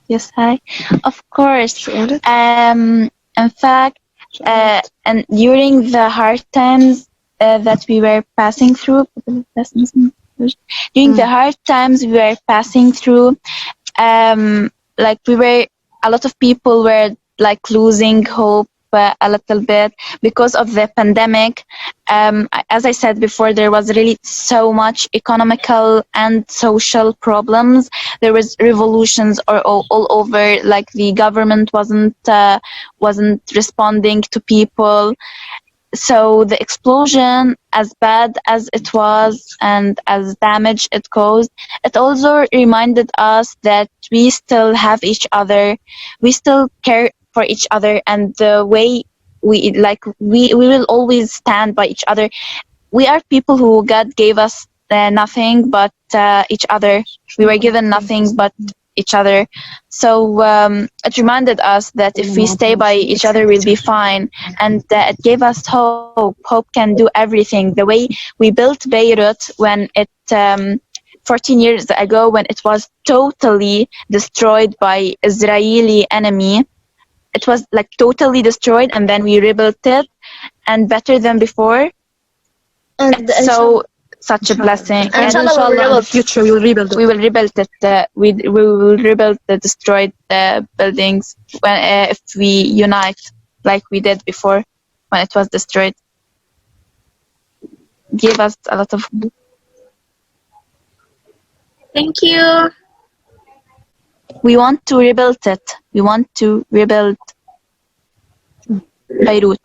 Yes, hi. Of course. In fact, and during the hard times that we were passing through, like a lot of people were like losing hope a little bit because of the pandemic. As I said before, there was really so much economical and social problems. There was revolutions all over. Like the government wasn't responding to people. So the explosion, as bad as it was and as damage it caused, it also reminded us that we still have each other. We still care for each other, and the way we will always stand by each other. We are people who God gave us nothing but each other. We were given nothing but each other. So it reminded us that if we stay by each other, we'll be fine. And it gave us hope. Hope can do everything. The way we built Beirut when it 14 years ago, when it was totally destroyed by Israeli enemy. It was like totally destroyed, and then we rebuilt it, and better than before. And so such a blessing. And inshallah, in the future we will rebuild it. We will rebuild it. We will rebuild the destroyed buildings when if we unite like we did before when it was destroyed. Give us a lot of. Thank you. We want to rebuild it. We want to rebuild Beirut.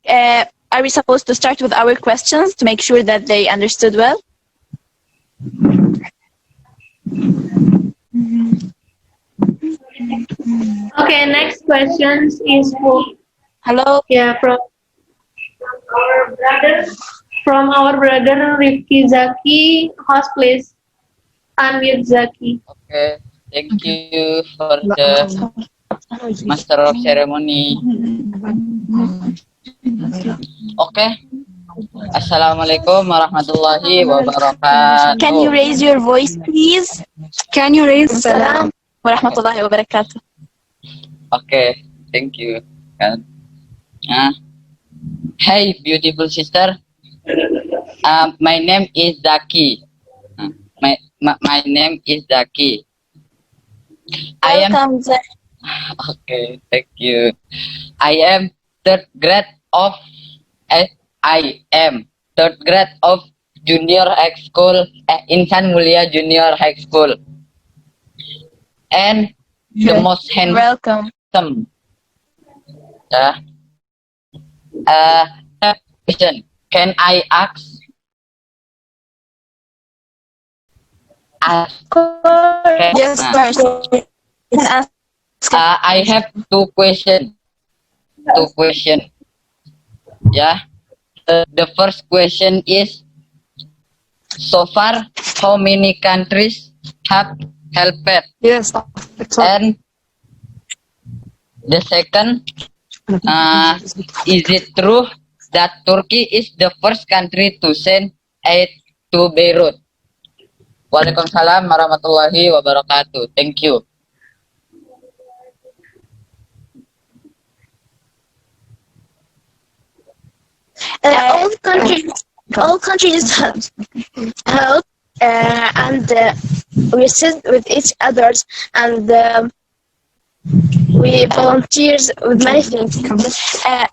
are we supposed to start with our questions to make sure that they understood well? Okay, next question is for hello. Yeah, from our brother Rifki Zaki. Host, please unmute Zaki. Okay, thank you for the master of ceremony. Okay. Assalamualaikum warahmatullahi wabarakatuh. Can you raise your voice, please? Can you raise Salam warahmatullahi wabarakatuh? Okay, thank you. Hey, beautiful sister. My name is Zaki. My name is Zaki. Welcome, Zaki. Okay, thank you. I am third grade of junior high school, Insan Mulia Junior High School, and the most handsome. Question. Can I ask? Yes, first. I have two questions. Yeah. The first question is, so far, how many countries have helped? Yes. And the second, is it true that Turkey is the first country to send aid to Beirut? Waalaikumsalam warahmatullahi wabarakatuh. Thank you. All countries help and we sit with each other and we volunteers with many things.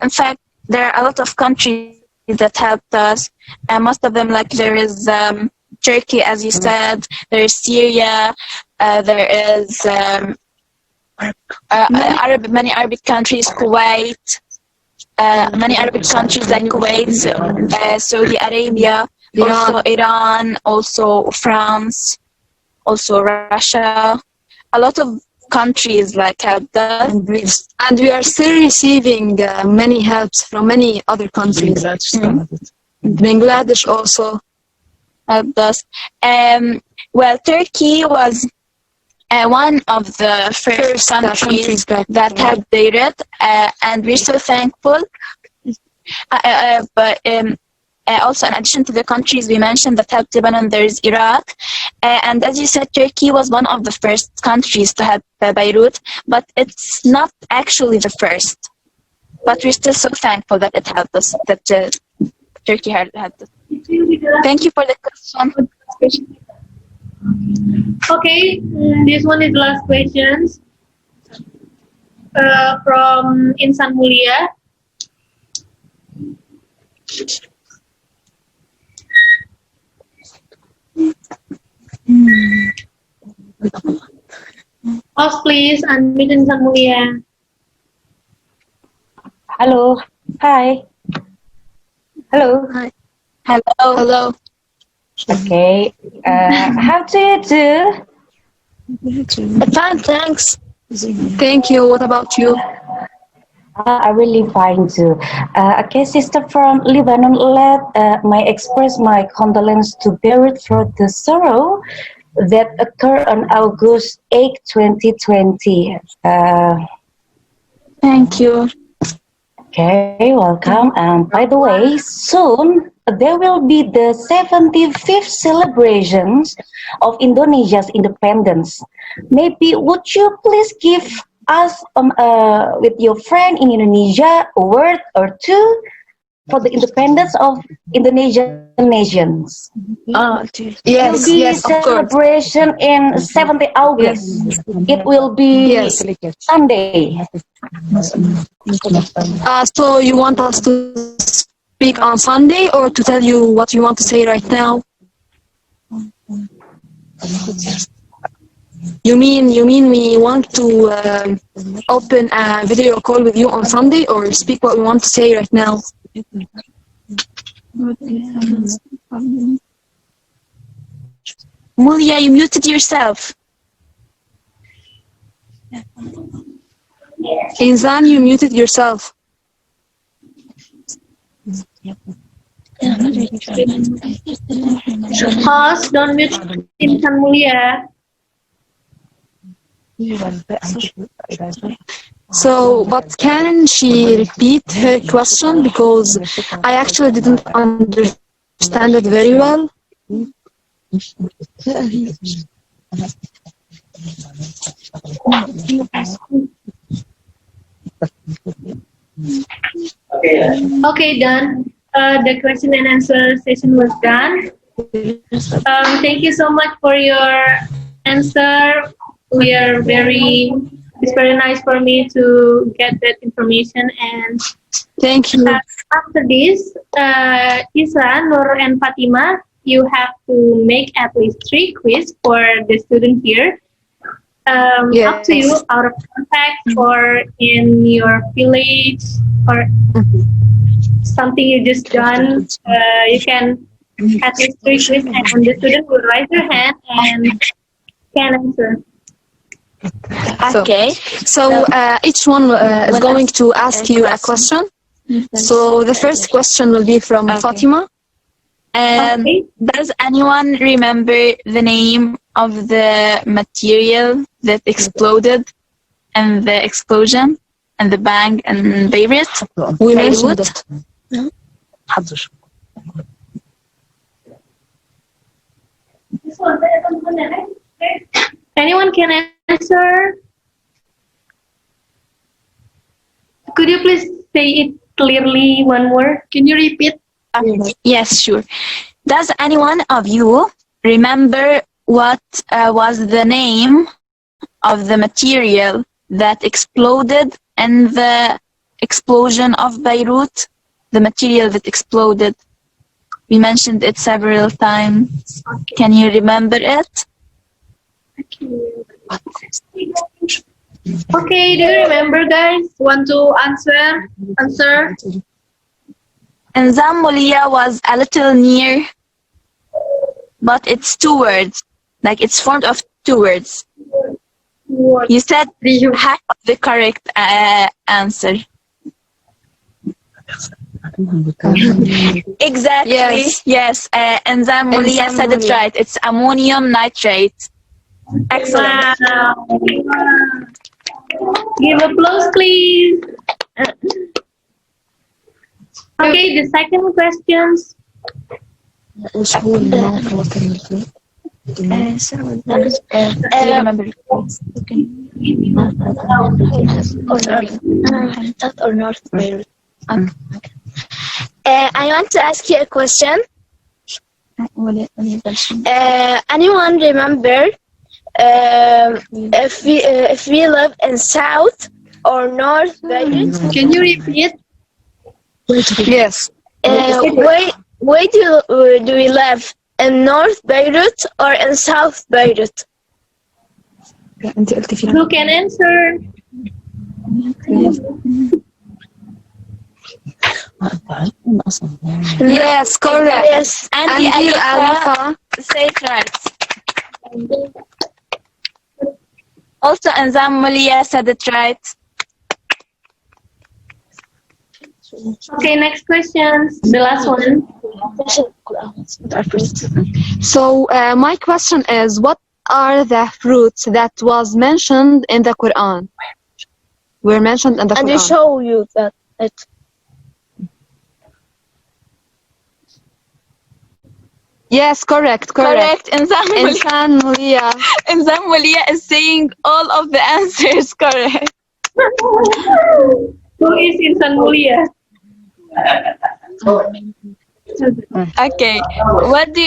In fact, there are a lot of countries that helped us, and most of them, like there is Turkey, as you said, there is Syria, there is many Arabic countries, Kuwait, many Arabic countries like Kuwait, Saudi Arabia, also Iran, also France, also Russia. A lot of countries like helped us. And we are still receiving many helps from many other countries. Bangladesh also helped us. Well, Turkey was one of the first countries that helped Beirut, and we're so thankful. But also, in addition to the countries we mentioned that helped Lebanon, there's Iraq. And as you said, Turkey was one of the first countries to help Beirut, but it's not actually the first. But we're still so thankful that it helped us, that Turkey helped us. Thank you for the question. Okay, this one is the last questions from Insan Mulia. Host, please unmute Insan Mulia. Hello. Hi. Hello. Hi. Hello. Hello. Okay. How do you do? Fine, thanks. Thank you. What about you? I really fine too. Okay, sister from Lebanon, let me express my condolence to Beirut for the sorrow that occurred on August 8, 2020. Thank you. Okay, welcome. And by the way, soon there will be the 75th celebrations of Indonesia's independence. Maybe would you please give us, with your friend in Indonesia, a word or two for the independence of Indonesian nations? Yes, yes, of course. Celebration in 7th August. Yes. It will be Sunday. So you want us to speak on Sunday or to tell you what you want to say right now? You mean we want to open a video call with you on Sunday, or speak what we want to say right now? Mulia, you muted yourself. Insan, you muted yourself. Host, don't mute Insan Mulia. So, but can she repeat her question, because I actually didn't understand it very well. Okay, done. The question and answer session was done. Thank you so much for your answer. It's very nice for me to get that information. And thank you. After this, Isra, Nur, and Fatima, you have to make at least 3 quiz for the student here. Yes. Up to you, out of context or in your village or something you just done. You can at least 3 quiz, and the student will raise their hand and can answer. Okay. So each one is going to ask you a question. So the first question will be from Fatima. Does anyone remember the name of the material that exploded and the explosion and the bang in Beirut? We mentioned it. Anyone can answer? Could you please say it clearly one more? Can you repeat? Yes, sure. Does anyone of you remember what was the name of the material that exploded in the explosion of Beirut? The material that exploded. We mentioned it several times. Can you remember it? Okay, do you remember, guys? Want to answer? Answer. Insan Mulia was a little near, but it's 2 words. Like it's formed of 2 words. You said half of the correct answer. Exactly. Yes. Insan Mulia said it right. It's ammonium nitrate. Excellent. Wow. Give applause, please. Okay, the second questions. South or North Beirut? I want to ask you a question. Anyone remember if we live in South or North Beirut? Can you repeat? Yes. Where do we live? In North Beirut or in South Beirut? Who can answer? Yes, correct. Yes. Auntie Alifa, say it right. Also, Insan Mulia said it right. Okay, next questions. The last one. So my question is, what are the fruits that was mentioned in the Quran? Were mentioned in the Quran. And we show you that it. Yes, correct. Insan Mulia. Insan Mulia is saying all of the answers correct. Who is Insan Mulia? Okay. What do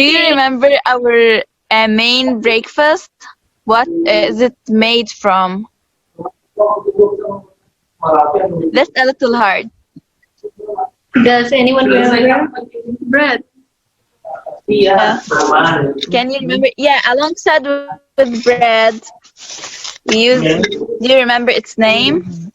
you remember our main breakfast? What is it made from? That's a little hard. Does anyone remember? Bread. Can you remember? Yeah, alongside with bread. We use. Do you remember its name?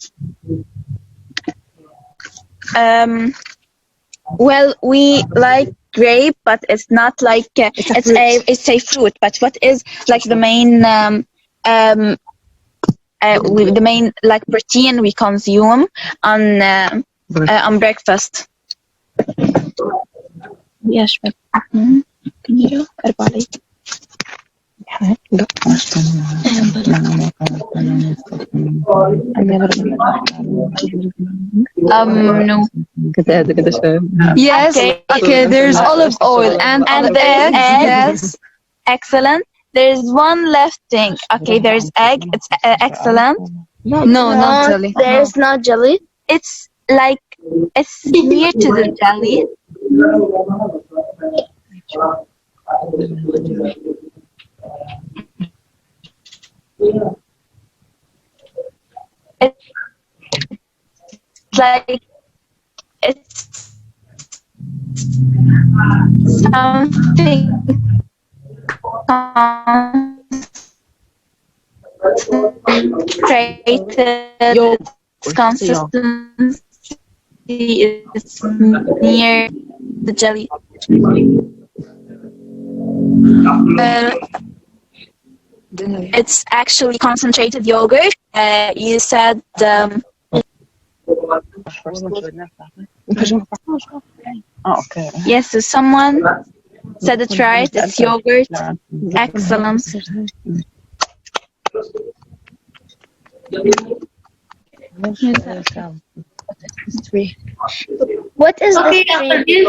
Well, we like grape, but it's not like it's a fruit. But what is like the main the main like protein we consume on breakfast? Yes. No. Yes. Okay. There's olive oil and eggs. Yes. Excellent. There's one left thing. Okay, there's egg. It's excellent. No, not jelly. There's no jelly. It's like it's near to the jelly. It's like it's something concentrated. Its consistency is near the jelly. It's actually concentrated yogurt. You said yes, so someone said it right. It's yogurt. Excellent. What is Okay, after this,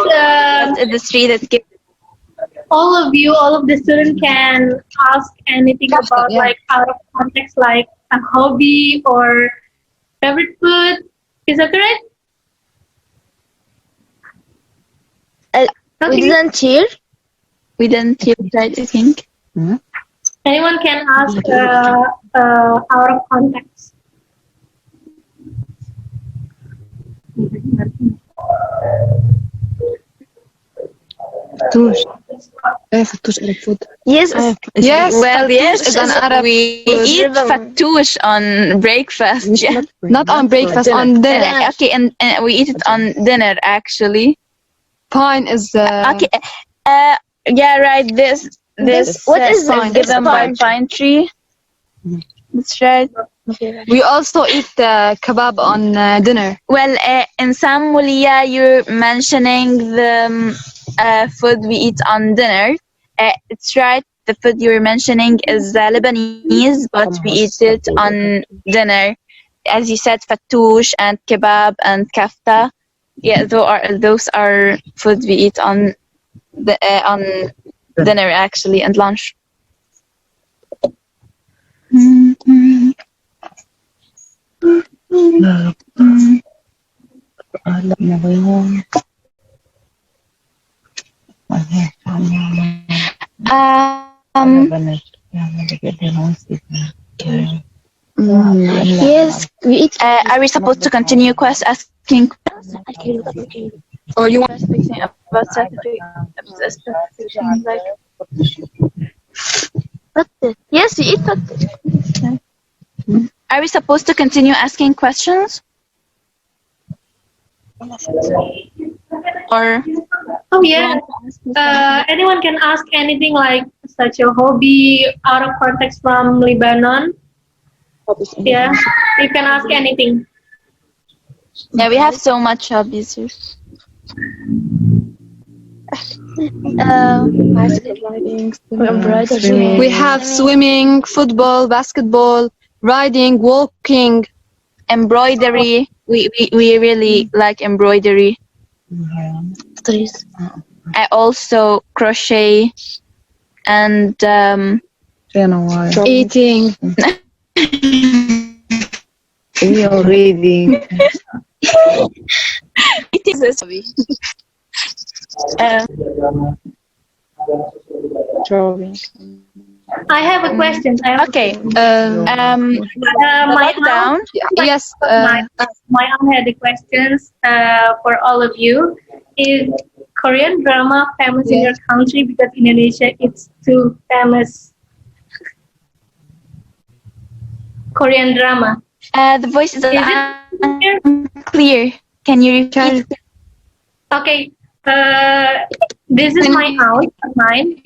the tree that gives all of the students can ask anything about like out of context, like a hobby or favorite food. Is that correct? We didn't hear. We didn't hear right, I think. Anyone can ask out of context. Yes. Yes. Well, yes. Is an Arab we food. eat fattoush on breakfast. Yeah. Not on breakfast, on dinner. Okay, and we eat it on dinner actually. Pine is. Okay. Yeah, right. This What is pine this given by pine tree. That's right. We also eat kebab on dinner. Well, Insan Mulia, you're mentioning the food we eat on dinner. It's right. The food you're mentioning is Lebanese, but we eat it on dinner. As you said, fattoush and kebab and kafta. Yeah, those are food we eat on dinner actually and lunch. Yes, we eat. Are we supposed to continue asking or you want to speak about specific like? Yes, we eat. Are we supposed to continue asking questions? Or oh yeah, anyone can ask anything like such a hobby out of context from Lebanon. Yeah, you can ask anything. Yeah, we have so much hobbies here. We have swimming, football, basketball, riding, walking, embroidery. We really like embroidery. I also crochet and eating. We are reading. It is a hobby. Drawing. I have a question. Okay. My down. Yes. My aunt had the questions for all of you. Is Korean drama famous in your country? Because Indonesia it's too famous. Korean drama? The voice is unclear. Can you repeat? Okay. This is my aunt, mine.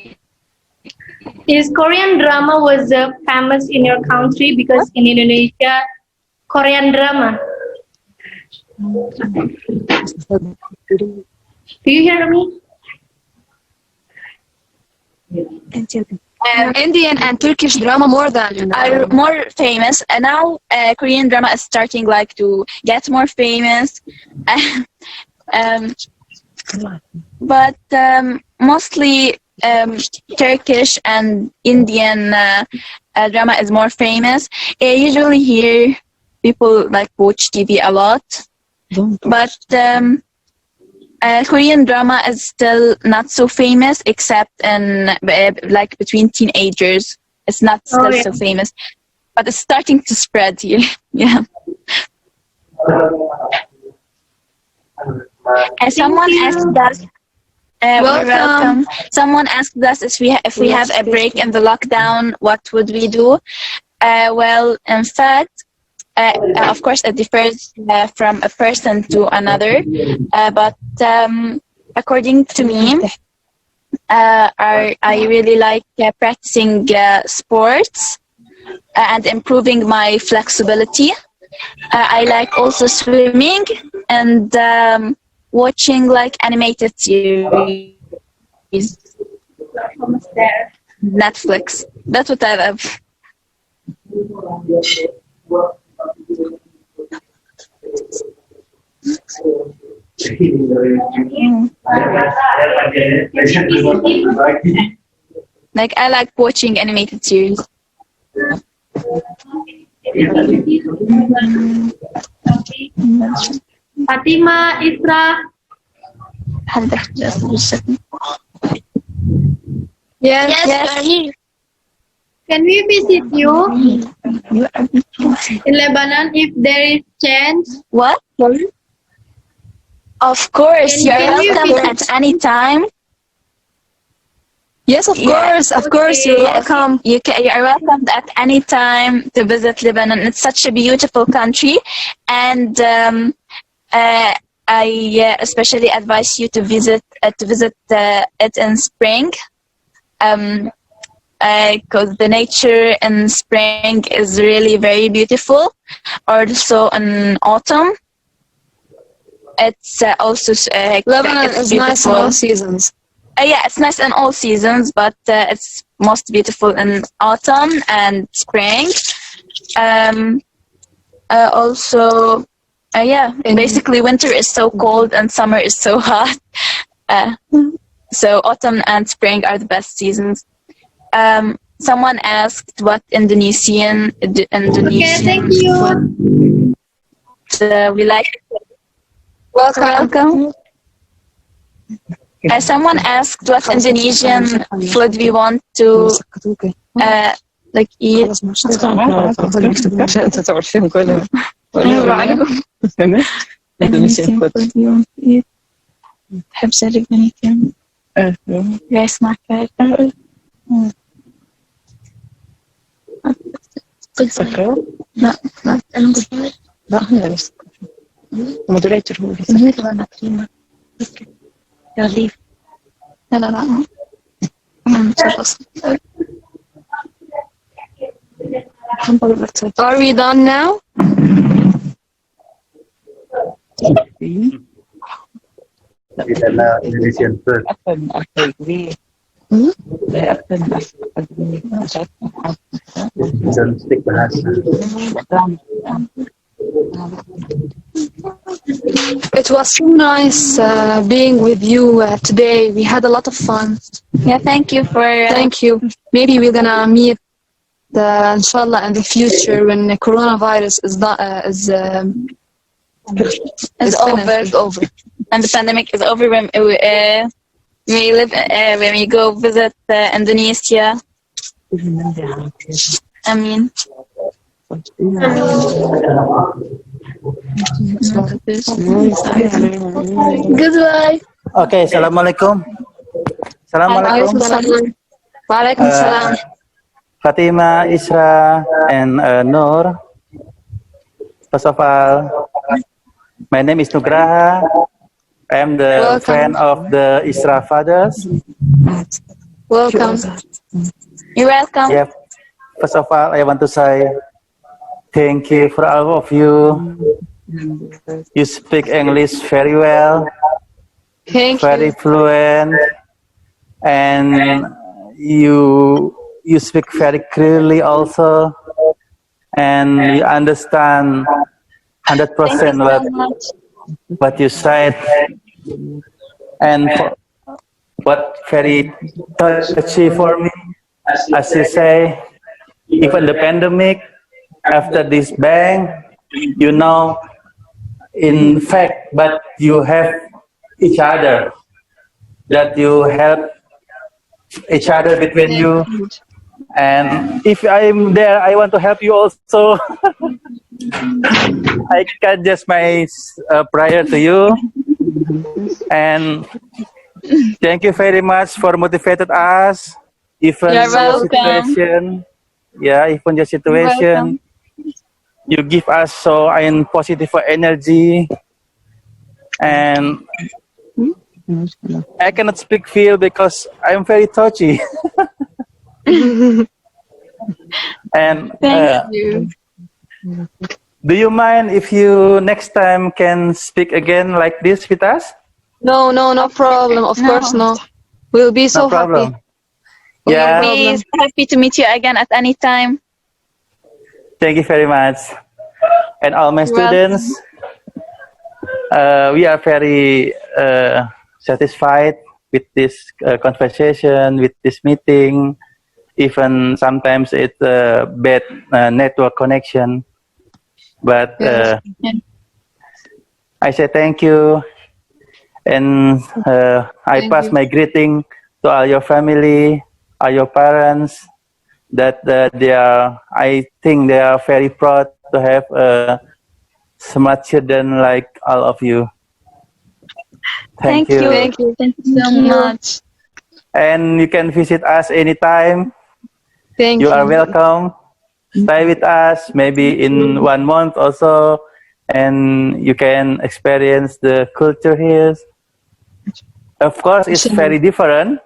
Is Korean drama was famous in your country? Because in Indonesia, Korean drama. Do you hear me? Indian and Turkish drama are more famous, and now Korean drama is starting like to get more famous. But mostly Turkish and Indian drama is more famous. I usually hear people like watch TV a lot, but Korean drama is still not so famous, except in like between teenagers. It's not still so famous, but it's starting to spread here. Yeah. Someone asked us. Welcome. Someone asked us if we have a break in the lockdown, what would we do? Well, in fact, of course, it differs from a person to another. But according to me, I really like practicing sports and improving my flexibility. I like also swimming and watching like animated series. Netflix. That's what I love. Like I like watching animated series. Fatima, Isra. Yes. Can we visit you in Lebanon if there is chance? What? Of course, you're welcome at any time. Yes, of course, you're welcome. You are welcome at any time to visit Lebanon. It's such a beautiful country, and I especially advise you to visit it in spring, because the nature in spring is really very beautiful. Also in autumn, it's also Lebanon is nice in all seasons. Yeah, it's nice in all seasons, but it's most beautiful in autumn and spring. Also, basically winter is so cold and summer is so hot. So autumn and spring are the best seasons. Someone asked what Indonesian. Okay, thank you. We like. Welcome. Someone asked what Indonesian food we want to like eat. Indonesian food we want to eat. بحب سرق بنيتين. رئيس معك. لا أنا قلت لا هنا بس. مودريتور هو اللي. يا ليف. لا. Are we done now? Indonesian food. Stick bahasa. It was so nice being with you today. We had a lot of fun. Yeah, thank you for. Thank you. Maybe we're gonna meet, inshallah, in the future when the coronavirus is over. And the pandemic is over when we go visit Indonesia. I mean. Goodbye. Okay, assalamualaikum. Assalamualaikum. Waalaikumsalam. Fatima, Isra, and Nur. First of all, my name is Nugraha. I am the friend of the Isra fathers. Welcome. You're welcome. Yep. First of all, I want to say thank you for all of you. You speak English very well, very fluent, and you speak very clearly also, and you understand 100% what you said, and what very touchy for me, as you say, even the pandemic, after this bang, you know, in fact, but you have each other, that you help each other between you, and if I'm there, I want to help you also. I can just my prayer to you, and thank you very much for motivated us, even You're your welcome. situation. Yeah, even your situation, you give us so positive energy, and I cannot speak feel because I'm very touchy. And Thank you. do you mind if you next time can speak again like this with us? No problem. Of course, no. We'll be so No problem. happy. Yeah. We're happy to meet you again at any time. Thank you very much. And all my You're students, we are very satisfied with this conversation, with this meeting. Even sometimes it's a bad network connection. But I say thank you. And I pass my greeting to all your family, all your parents, that I think they are very proud to have smart children like all of you. Thank you. Thank you so much. And you can visit us anytime. Thank you. Are welcome. Stay with us maybe in 1 month or so, and you can experience the culture here. Of course, it's very different.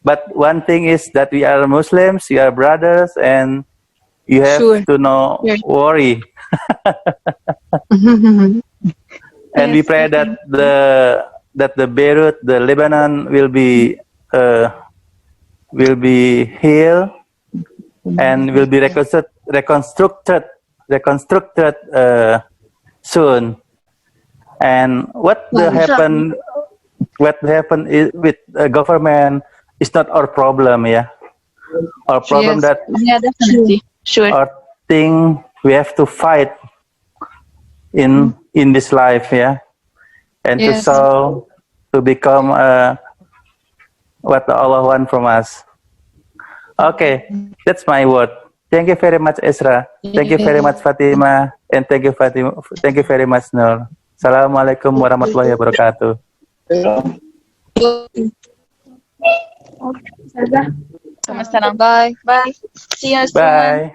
But one thing is that we are Muslims, we are brothers, and you have to not worry. And we pray that the Beirut, the Lebanon, will be healed and will be reconstructed soon. And what happened is with government is not our problem, yeah. Our problem that definitely, sure. our thing we have to fight in this life, yeah, and to become what Allah wants from us. Okay, that's my word. Thank you very much, Esra. Thank you very much, Fatima, and thank you, Fatima. Thank you very much, Nur. Assalamualaikum warahmatullahi wabarakatuh. Bye. Bye. See you soon. Bye.